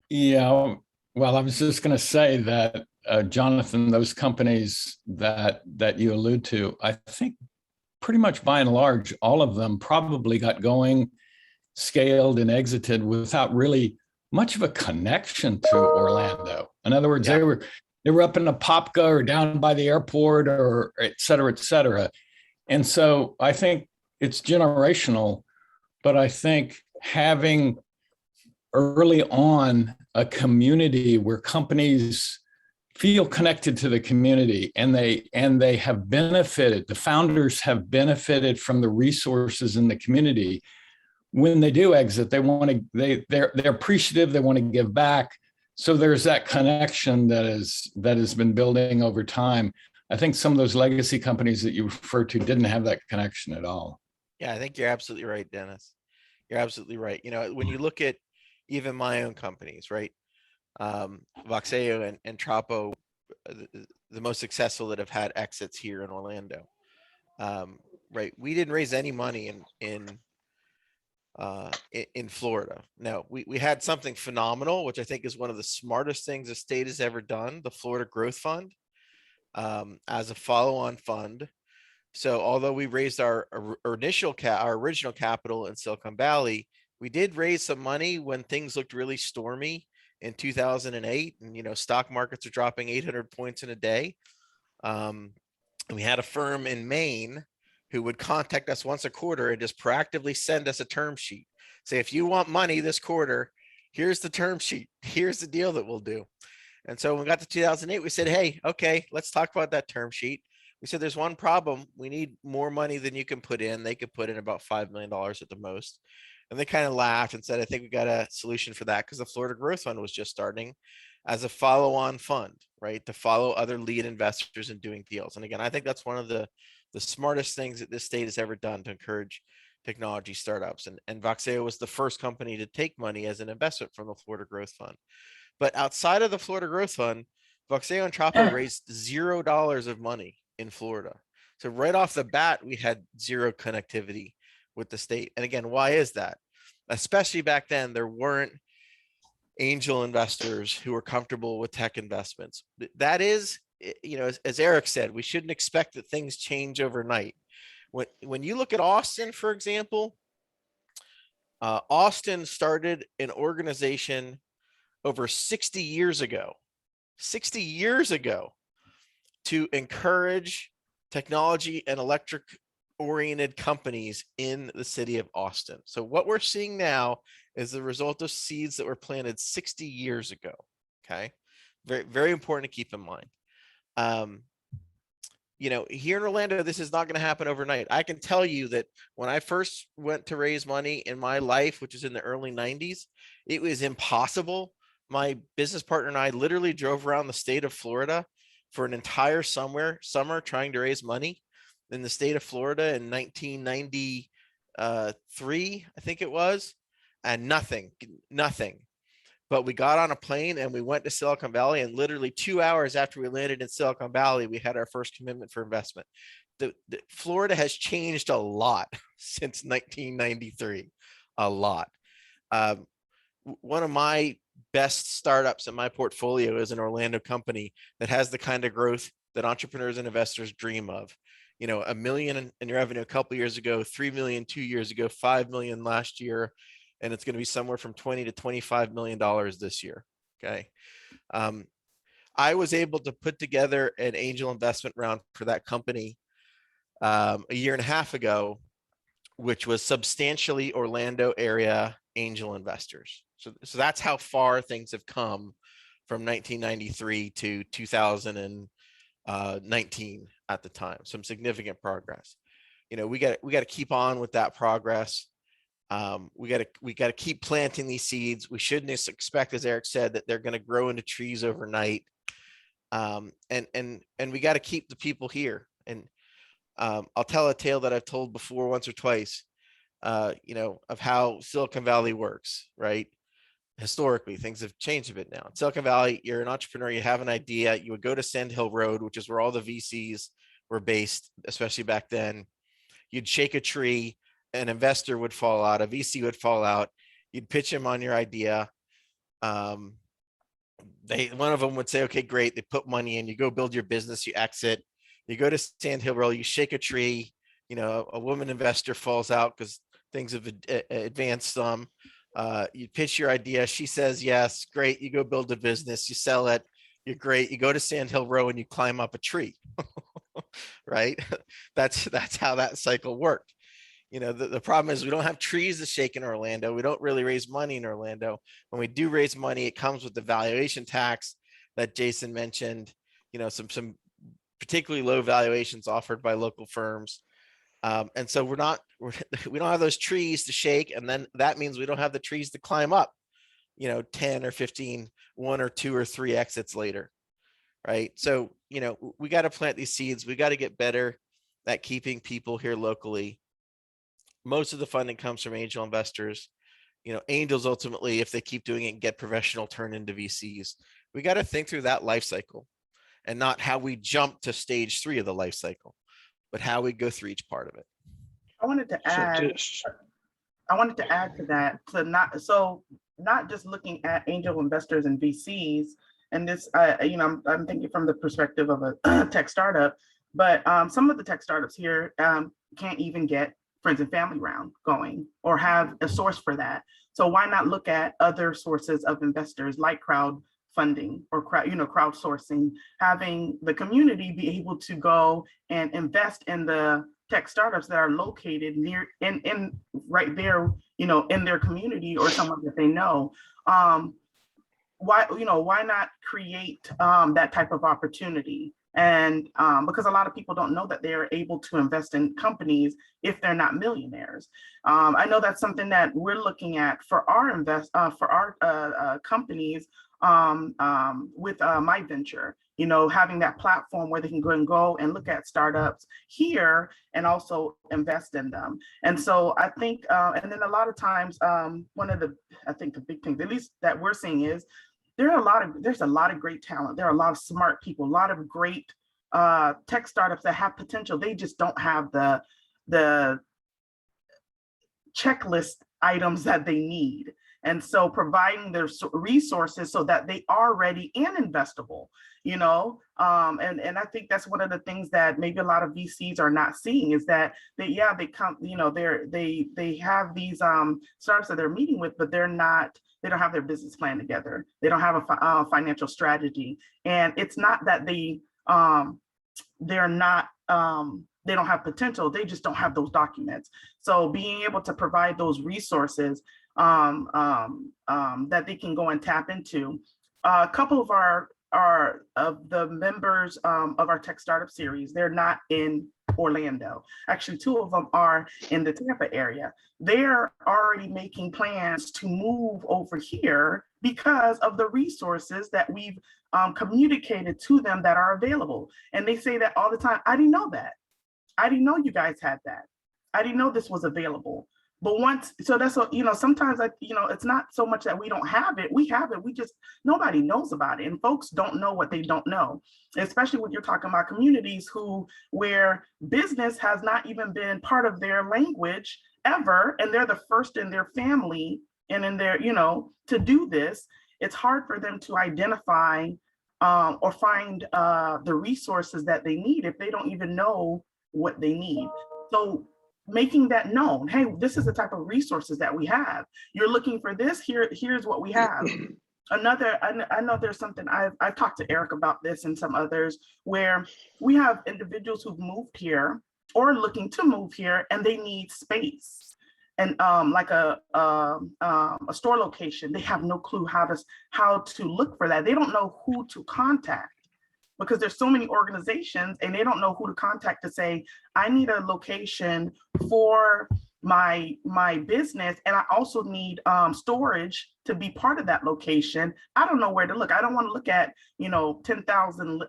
yeah, well, I was just going to say that, Jonathan, those companies that you allude to, I think pretty much by and large, all of them probably got going, scaled, and exited without really much of a connection to Orlando. In other words, Yeah. they were up in Apopka or down by the airport or et cetera, et cetera. And so I think it's generational, but I think having early on a community where companies feel connected to the community and they have benefited, the founders have benefited from the resources in the community. When they do exit, they're appreciative, they want to give back. So there's that connection that has been building over time. I think some of those legacy companies that you refer to didn't have that connection at all. Yeah, I think you're absolutely right, Dennis. You're absolutely right. When you look at even my own companies, right? Voxeo and Trapo, the most successful that have had exits here in Orlando. Right. We didn't raise any money in Florida. No, we had something phenomenal, which I think is one of the smartest things the state has ever done, the Florida Growth Fund, as a follow-on fund. So although we raised our original capital in Silicon Valley, we did raise some money when things looked really stormy in 2008, and stock markets are dropping 800 points in a day. And we had a firm in Maine who would contact us once a quarter and just proactively send us a term sheet. Say, if you want money this quarter, here's the term sheet. Here's the deal that we'll do. And so when we got to 2008, we said, hey, okay, let's talk about that term sheet. We said, there's one problem. We need more money than you can put in. They could put in about $5 million at the most. And they kind of laughed and said, I think we got a solution for that, because the Florida Growth Fund was just starting as a follow-on fund, right? To follow other lead investors in doing deals. And again, I think that's one of the smartest things that this state has ever done to encourage technology startups. And Voxeo was the first company to take money as an investment from the Florida Growth Fund. But outside of the Florida Growth Fund, Voxeo and Trapo raised $0 of money in Florida. So right off the bat, we had zero connectivity with the state. And again, why is that? Especially back then, there weren't angel investors who were comfortable with tech investments. That is, as Eric said, we shouldn't expect that things change overnight. When you look at Austin, for example, Austin started an organization over 60 years ago to encourage technology and electric oriented companies in the city of Austin. So what we're seeing now is the result of seeds that were planted 60 years ago. Okay. Very, very important to keep in mind. Here in Orlando, this is not going to happen overnight. I can tell you that when I first went to raise money in my life, which is in the early 90s, it was impossible. My business partner and I literally drove around the state of Florida for an entire summer trying to raise money in the state of Florida in 1993, I think it was, and nothing. But we got on a plane and we went to Silicon Valley, and literally 2 hours after we landed in Silicon Valley, we had our first commitment for investment. The Florida has changed a lot since 1993, a lot. One of my best startups in my portfolio is an Orlando company that has the kind of growth that entrepreneurs and investors dream of. $1 million in revenue a couple of years ago, 3 million 2 years ago, 5 million last year, and it's going to be somewhere from 20 to $25 million this year. Okay. I was able to put together an angel investment round for that company a year and a half ago, which was substantially Orlando area angel investors. So that's how far things have come from 1993 to 2019 at the time. Some significant progress. We got to keep on with that progress. We got to keep planting these seeds. We shouldn't expect, as Eric said, that they're going to grow into trees overnight. And we got to keep the people here. And I'll tell a tale that I've told before once or twice, of how Silicon Valley works, right? Historically, things have changed a bit now. In Silicon Valley, you're an entrepreneur, you have an idea, you would go to Sand Hill Road, which is where all the VCs were based, especially back then. You'd shake a tree, an investor would fall out, a VC would fall out, you'd pitch him on your idea. One of them would say, okay, great. They put money in, you go build your business, you exit, you go to Sand Hill Road, you shake a tree, a woman investor falls out because things have advanced some. You pitch your idea, she says yes, great. You go build a business, you sell it, you're great. You go to Sand Hill Row and you climb up a tree, right? That's how that cycle worked. The problem is we don't have trees to shake in Orlando. We don't really raise money in Orlando. When we do raise money, it comes with the valuation tax that Jason mentioned, some particularly low valuations offered by local firms. And so we don't have those trees to shake. And then that means we don't have the trees to climb up, 10 or 15, 1 or 2 or 3 exits later. Right. So, we got to plant these seeds. We got to get better at keeping people here locally. Most of the funding comes from angel investors. Angels ultimately, if they keep doing it and get professional, turn into VCs. We got to think through that life cycle and not how we jump to stage 3 of the life cycle, but how we go through each part of it. I wanted to add to that, not just looking at angel investors and VCs, and this, I'm thinking from the perspective of a tech startup, but some of the tech startups here can't even get friends and family round going or have a source for that. So why not look at other sources of investors like crowdfunding or crowdsourcing, having the community be able to go and invest in the tech startups that are located near in right there, in their community or someone that they know. Why not create that type of opportunity? And because a lot of people don't know that they're able to invest in companies if they're not millionaires. I know that's something that we're looking at for our companies with my venture, having that platform where they can go and look at startups here and also invest in them. And so I think, and then a lot of times, the big things, at least that we're seeing, is there's a lot of great talent. There are a lot of smart people, a lot of great tech startups that have potential. They just don't have the checklist items that they need. And so providing their resources so that they are ready and investable, and I think that's one of the things that maybe a lot of VCs are not seeing, is that they come, they have these startups that they're meeting with, but they don't have their business plan together. They don't have a financial strategy. And it's not that they don't have potential, they just don't have those documents. So being able to provide those resources that they can go and tap into. A couple of the members of our Tech Startup Series, they're not in Orlando. Actually, 2 of them are in the Tampa area. They're already making plans to move over here because of the resources that we've communicated to them that are available. And they say that all the time. I didn't know that. I didn't know you guys had that. I didn't know this was available. But sometimes it's not so much that we don't have it. We have it. We just, nobody knows about it. And folks don't know what they don't know, especially when you're talking about communities where business has not even been part of their language ever. And they're the first in their family and in their, to do this. It's hard for them to identify or find the resources that they need if they don't even know what they need. So making that known, hey, this is the type of resources that we have. You're looking for this, here's what we have. I know there's something, I've talked to Eric about this and some others, where we have individuals who've moved here or looking to move here and they need space. And like a store location, they have no clue how to look for that. They don't know who to contact, because there's so many organizations and they don't know who to contact to say, I need a location for my business, and I also need storage to be part of that location, I don't know where to look. I don't want to look at, 10,000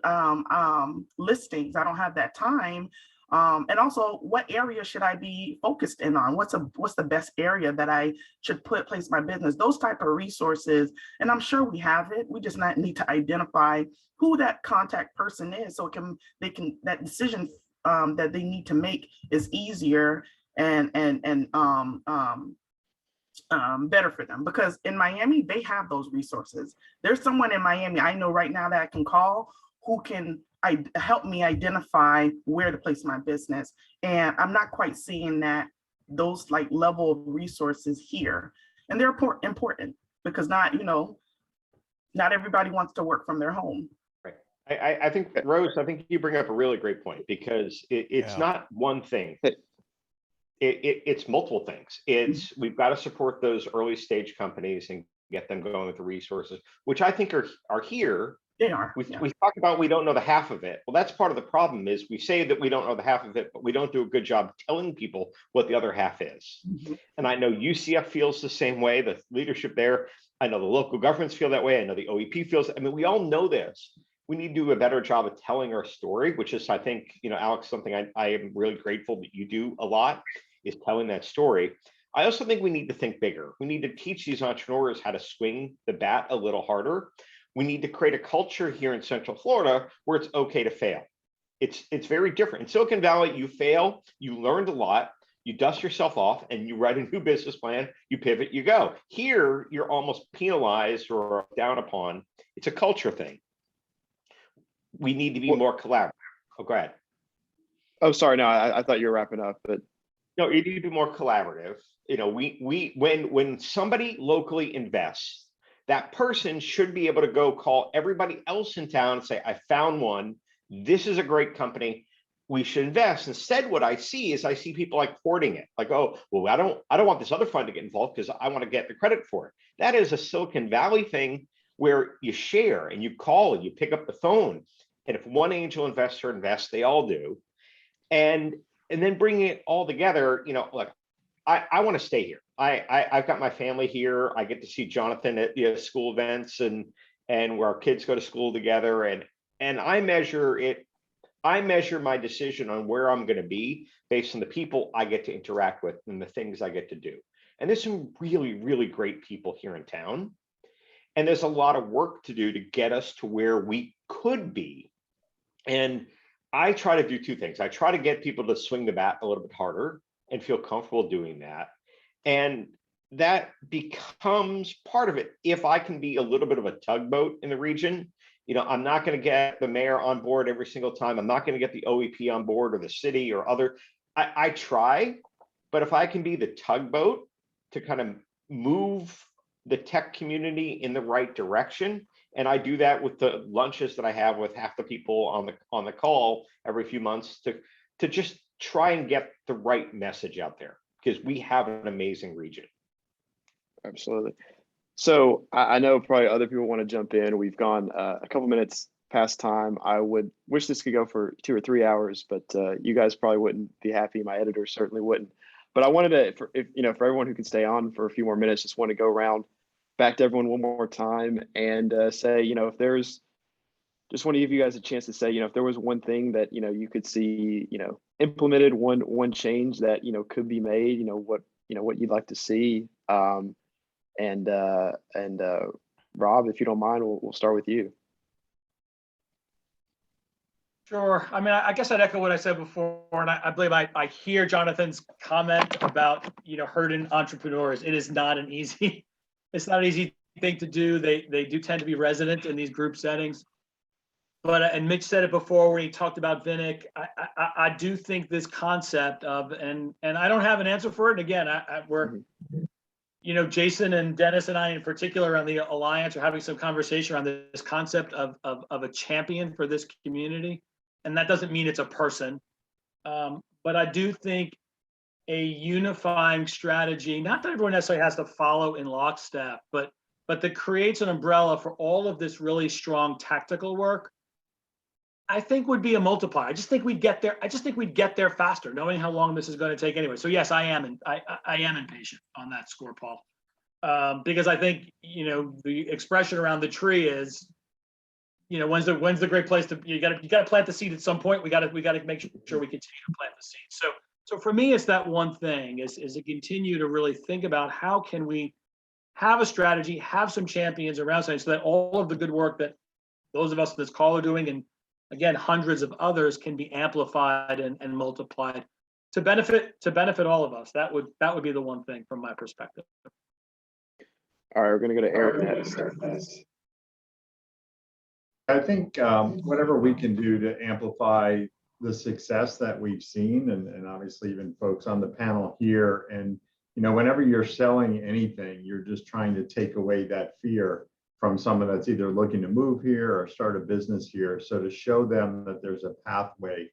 listings. I don't have that time. And also, what area should I be focused in on? What's the best area that I should place my business? Those type of resources, and I'm sure we have it. We just need to identify who that contact person is, so that decision that they need to make is easier and better for them. Because in Miami, they have those resources. There's someone in Miami I know right now that I can call who can help me identify where to place my business. And I'm not quite seeing those like level of resources here. And they're important because not everybody wants to work from their home. Right. I think, Rose, I think you bring up a really great point, because it's not one thing. It's multiple things. We've got to support those early stage companies and get them going with the resources, which I think are here. They are. We talk about we don't know the half of it. Well, that's part of the problem is we say that we don't know the half of it, but we don't do a good job telling people what the other half is. Mm-hmm. And I know UCF feels the same way, the leadership there. I know the local governments feel that way. I know the OEP feels, I mean, we all know this. We need to do a better job of telling our story, which is, I think, Alex, something I am really grateful that you do a lot, is telling that story. I also think we need to think bigger. We need to teach these entrepreneurs how to swing the bat a little harder. We need to create a culture here in Central Florida where it's okay to fail. It's very different. In Silicon Valley, you fail, you learned a lot, you dust yourself off, and you write a new business plan, you pivot, you go. Here, you're almost penalized or down upon. It's a culture thing. We need to be more collaborative. Oh, go ahead. Oh, sorry. No, I thought you were wrapping up, but no, you need to be more collaborative. When somebody locally invests, that person should be able to go call everybody else in town and say, I found one. This is a great company. We should invest. Instead, what I see people like hoarding it. Like, oh, well, I don't want this other fund to get involved because I want to get the credit for it. That is a Silicon Valley thing where you share and you call and you pick up the phone. And if one angel investor invests, they all do. And then bringing it all together, like, I want to stay here. I've got my family here. I get to see Jonathan at school events and where our kids go to school together. And I measure my decision on where I'm going to be based on the people I get to interact with and the things I get to do. And there's some really, really great people here in town. And there's a lot of work to do to get us to where we could be. And I try to do two things. I try to get people to swing the bat a little bit harder and feel comfortable doing that. And that becomes part of it. If I can be a little bit of a tugboat in the region, I'm not going to get the mayor on board every single time. I'm not going to get the OEP on board or the city or other. I try, but if I can be the tugboat to kind of move the tech community in the right direction, and I do that with the lunches that I have with half the people on the call every few months to just try and get the right message out there, because we have an amazing region. Absolutely. So I know probably other people want to jump in. We've gone a couple minutes past time. I would wish this could go for 2 or 3 hours, but you guys probably wouldn't be happy. My editor certainly wouldn't. But I wanted to, for everyone who could stay on for a few more minutes, just want to go around back to everyone one more time and say, if there's, just want to give you guys a chance to say, if there was one thing that, you could see, implemented, one change that, could be made, what you'd like to see. And Rob, if you don't mind, we'll start with you. Sure. I mean, I guess I'd echo what I said before, and I believe I hear Jonathan's comment about, hurting entrepreneurs. It is not an easy, it's not an easy thing to do. They do tend to be resident in these group settings. But, and Mitch said it before when he talked about Vinnick, I do think this concept of, and I don't have an answer for it. Again, we're, Jason and Dennis and I in particular on the Alliance are having some conversation around this concept of a champion for this community. And that doesn't mean it's a person. But I do think a unifying strategy, not that everyone necessarily has to follow in lockstep, but that creates an umbrella for all of this really strong tactical work, I think would be a multiplier. I just think we'd get there. I just think we'd get there faster, knowing how long this is going to take anyway. So yes, I am impatient on that score, Paul. Because I think, the expression around the tree is, when's the great place to, you gotta plant the seed at some point. We gotta make sure we continue to plant the seed. So for me, it's that one thing is to continue to really think about how can we have a strategy, have some champions around something so that all of the good work that those of us in this call are doing, and again, hundreds of others, can be amplified and multiplied to benefit all of us. That would be the one thing from my perspective. All right, we're gonna go to Eric next. I think whatever we can do to amplify the success that we've seen, and obviously even folks on the panel here, and whenever you're selling anything, you're just trying to take away that fear from someone that's either looking to move here or start a business here. So to show them that there's a pathway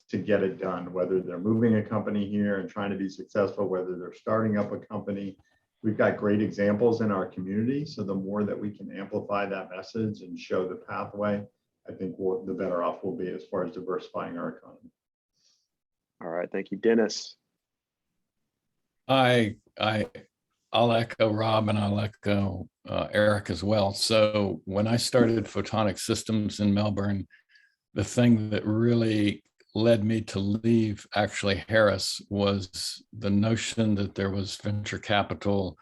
to get it done, whether they're moving a company here and trying to be successful, whether they're starting up a company. We've got great examples in our community. So the more that we can amplify that message and show the pathway, I think the better off we'll be as far as diversifying our economy. All right, thank you, Dennis. I'll echo Rob, and I'll echo Eric as well. So when I started Photonic Systems in Melbourne, the thing that really led me to leave actually Harris was the notion that there was venture capital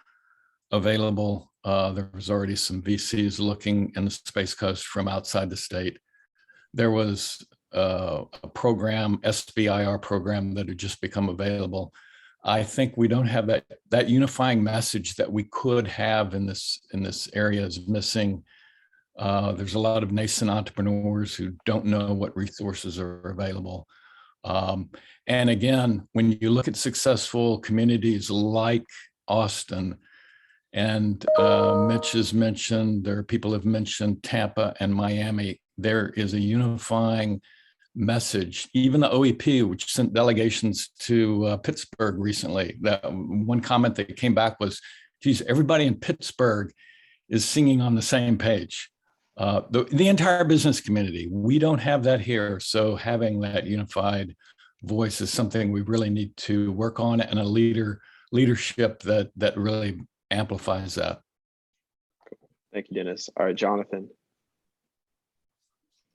available. There was already some VCs looking in the Space Coast from outside the state. There was a program, SBIR program, that had just become available. I think we don't have that unifying message that we could have in this area is missing. There's a lot of nascent entrepreneurs who don't know what resources are available. And again, when you look at successful communities like Austin, and Mitch has mentioned, there are people have mentioned Tampa and Miami, there is a unifying message. Even the OEP, which sent delegations to Pittsburgh recently, that one comment that came back was, geez, everybody in Pittsburgh is singing on the same page. The entire business community, we don't have that here. So having that unified voice is something we really need to work on, and a leadership that really amplifies that. Thank you, Dennis. All right, Jonathan.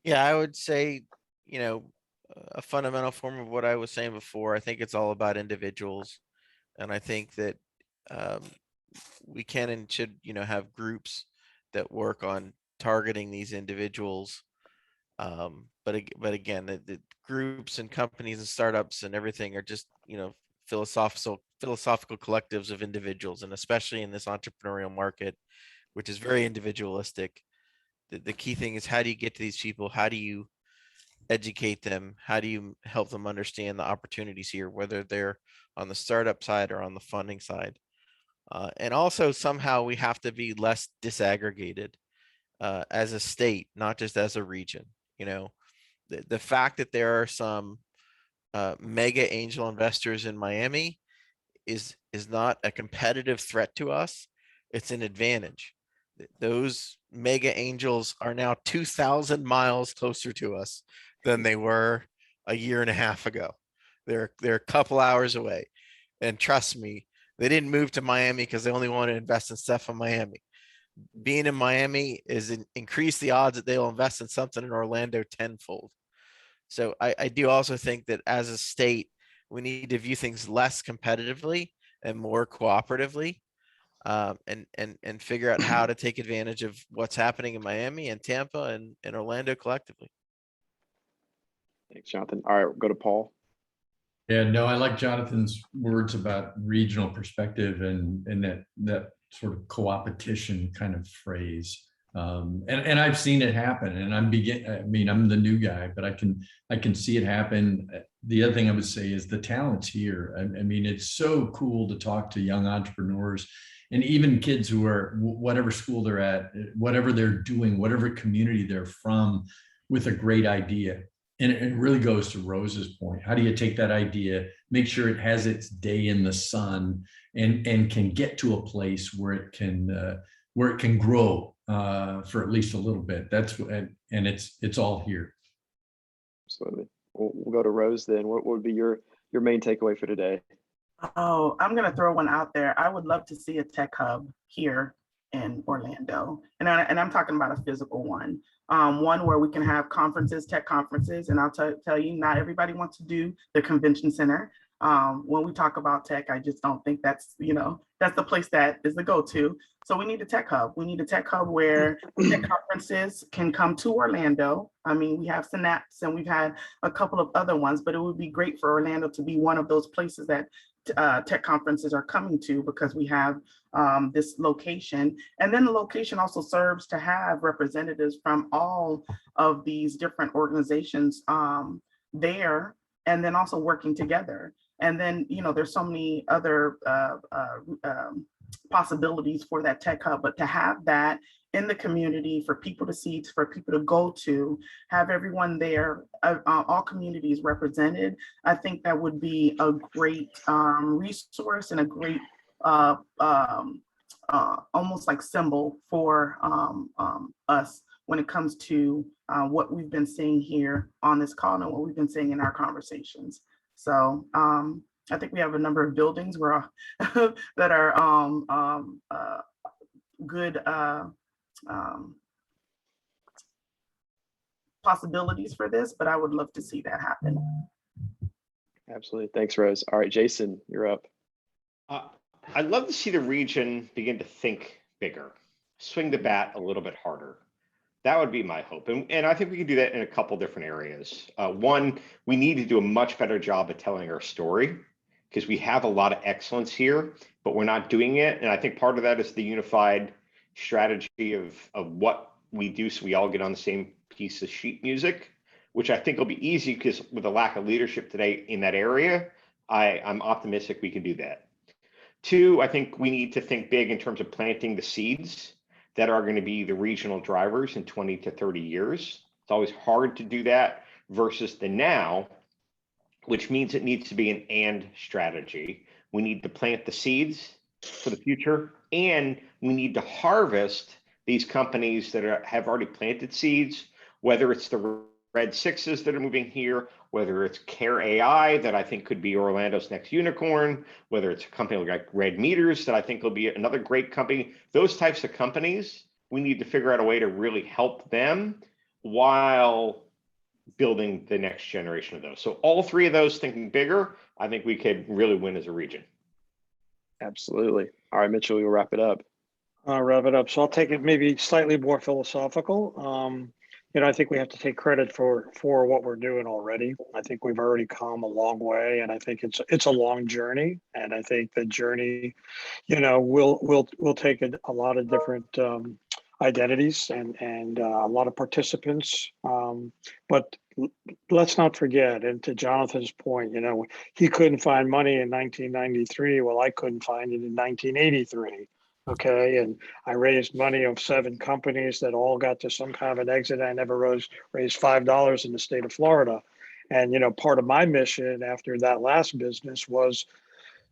Yeah, I would say, a fundamental form of what I was saying before. I think it's all about individuals. And I think that we can and should, have groups that work on targeting these individuals. But again, the groups and companies and startups and everything are just, philosophical collectives of individuals. And especially in this entrepreneurial market, which is very individualistic, the key thing is, how do you get to these people? How do you educate them? How do you help them understand the opportunities here, whether they're on the startup side or on the funding side? And also somehow we have to be less disaggregated as a state, not just as a region. The fact that there are some mega angel investors in Miami is not a competitive threat to us. It's an advantage. Those mega angels are now 2,000 miles closer to us than they were a year and a half ago. They're a couple hours away. And trust me, they didn't move to Miami because they only want to invest in stuff in Miami. Being in Miami is increase the odds that they'll invest in something in Orlando tenfold. So I do also think that as a state, we need to view things less competitively and more cooperatively, and figure out how to take advantage of what's happening in Miami and Tampa and Orlando collectively. Thanks, Jonathan. All right, we'll go to Paul. Yeah, no, I like Jonathan's words about regional perspective and that sort of co-opetition kind of phrase. And I've seen it happen, and I'm the new guy, but I can see it happen. The other thing I would say is the talent's here. I mean, it's so cool to talk to young entrepreneurs and even kids who are whatever school they're at, whatever they're doing, whatever community they're from, with a great idea. And it really goes to Rose's point. How do you take that idea, make sure it has its day in the sun, and can get to a place where it can grow for at least a little bit? And it's all here. Absolutely. We'll go to Rose then. What would be your main takeaway for today? Oh, I'm gonna throw one out there. I would love to see a tech hub here in Orlando, and I'm talking about a physical one, one where we can have conferences, tech conferences. And I'll tell you, not everybody wants to do the convention center. When we talk about tech, I just don't think that's that's the place that is the go-to. So we need a tech hub. We need a tech hub where tech conferences can come to Orlando. I mean, we have Synapse and we've had a couple of other ones, but it would be great for Orlando to be one of those places that tech conferences are coming to, because we have this location. And then the location also serves to have representatives from all of these different organizations there, and then also working together. And then, there's so many other possibilities for that tech hub, but to have that in the community for people to see, for people to go to, have everyone there, all communities represented, I think that would be a great resource and a great almost like symbol for us when it comes to what we've been seeing here on this call and what we've been seeing in our conversations. So I think we have a number of buildings where that are good possibilities for this, but I would love to see that happen. Absolutely. Thanks, Rose. All right, Jason, you're up. I'd love to see the region begin to think bigger, swing the bat a little bit harder. That would be my hope. And I think we can do that in a couple different areas. One, we need to do a much better job at telling our story, because we have a lot of excellence here, but we're not doing it. And I think part of that is the unified strategy of what we do, so we all get on the same piece of sheet music, which I think will be easy, because with the lack of leadership today in that area, I'm optimistic we can do that. Two, I think we need to think big in terms of planting the seeds that are going to be the regional drivers in 20 to 30 years. It's always hard to do that versus the now, which means it needs to be an and strategy. We need to plant the seeds for the future, and we need to harvest these companies that have already planted seeds, whether it's the Red Sixes that are moving here, whether it's Care AI that I think could be Orlando's next unicorn, whether it's a company like Red Meters that I think will be another great company. Those types of companies, we need to figure out a way to really help them while building the next generation of those. So all three of those, thinking bigger, I think we could really win as a region. Absolutely. All right, Mitchell, we'll wrap it up. I'll wrap it up. So I'll take it maybe slightly more philosophical. I think we have to take credit for what we're doing already. I think we've already come a long way, and I think it's a long journey. And I think the journey, will take a lot of different identities and a lot of participants. But let's not forget, and to Jonathan's point, he couldn't find money in 1993. Well, I couldn't find it in 1983. Okay. And I raised money of 7 companies that all got to some kind of an exit. I never raised $5 in the state of Florida. And, part of my mission after that last business was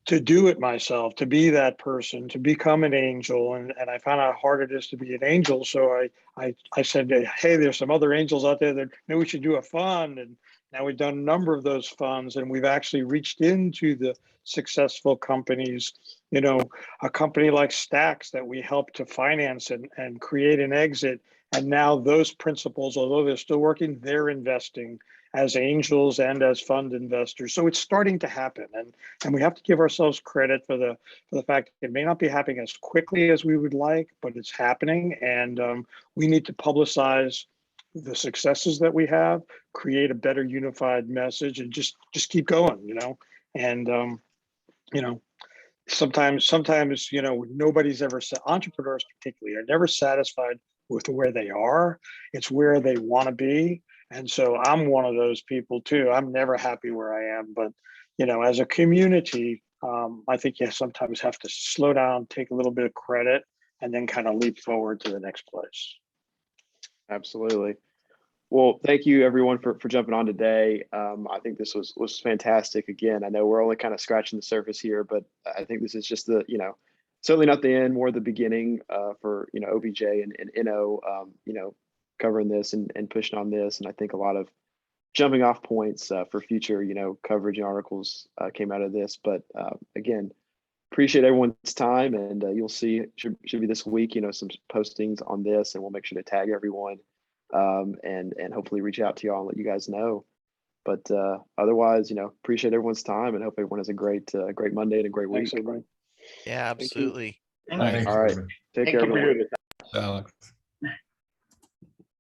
to do it myself, to be that person, to become an angel. And I found out how hard it is to be an angel. So I said, hey, there's some other angels out there that maybe we should do a fund. And now we've done a number of those funds, and we've actually reached into the successful companies, a company like Stacks that we helped to finance and create an exit. And now those principals, although they're still working, they're investing as angels and as fund investors. So it's starting to happen. And we have to give ourselves credit for the fact that it may not be happening as quickly as we would like, but it's happening. And we need to publicize the successes that we have, create a better unified message, and just keep going, and sometimes nobody's ever said, entrepreneurs particularly are never satisfied with where they are. It's where they want to be. And so I'm one of those people too. I'm never happy where I am, but as a community, I think you sometimes have to slow down, take a little bit of credit, and then kind of leap forward to the next place. Absolutely. Well, thank you everyone for jumping on today. I think this was fantastic. Again, I know we're only kind of scratching the surface here, but I think this is just the, certainly not the end, more the beginning for, OBJ and Inno, covering this and pushing on this. And I think a lot of jumping off points for future, coverage and articles came out of this. But again, appreciate everyone's time, and you'll see should be this week, some postings on this, and we'll make sure to tag everyone, and hopefully reach out to y'all and let you guys know. But otherwise, appreciate everyone's time and hope everyone has a great Monday and a great week. Thanks, everybody. Yeah, absolutely. Thank you. Thanks, All right. everybody. Take Thank care, you for everyone. doing this. Alex.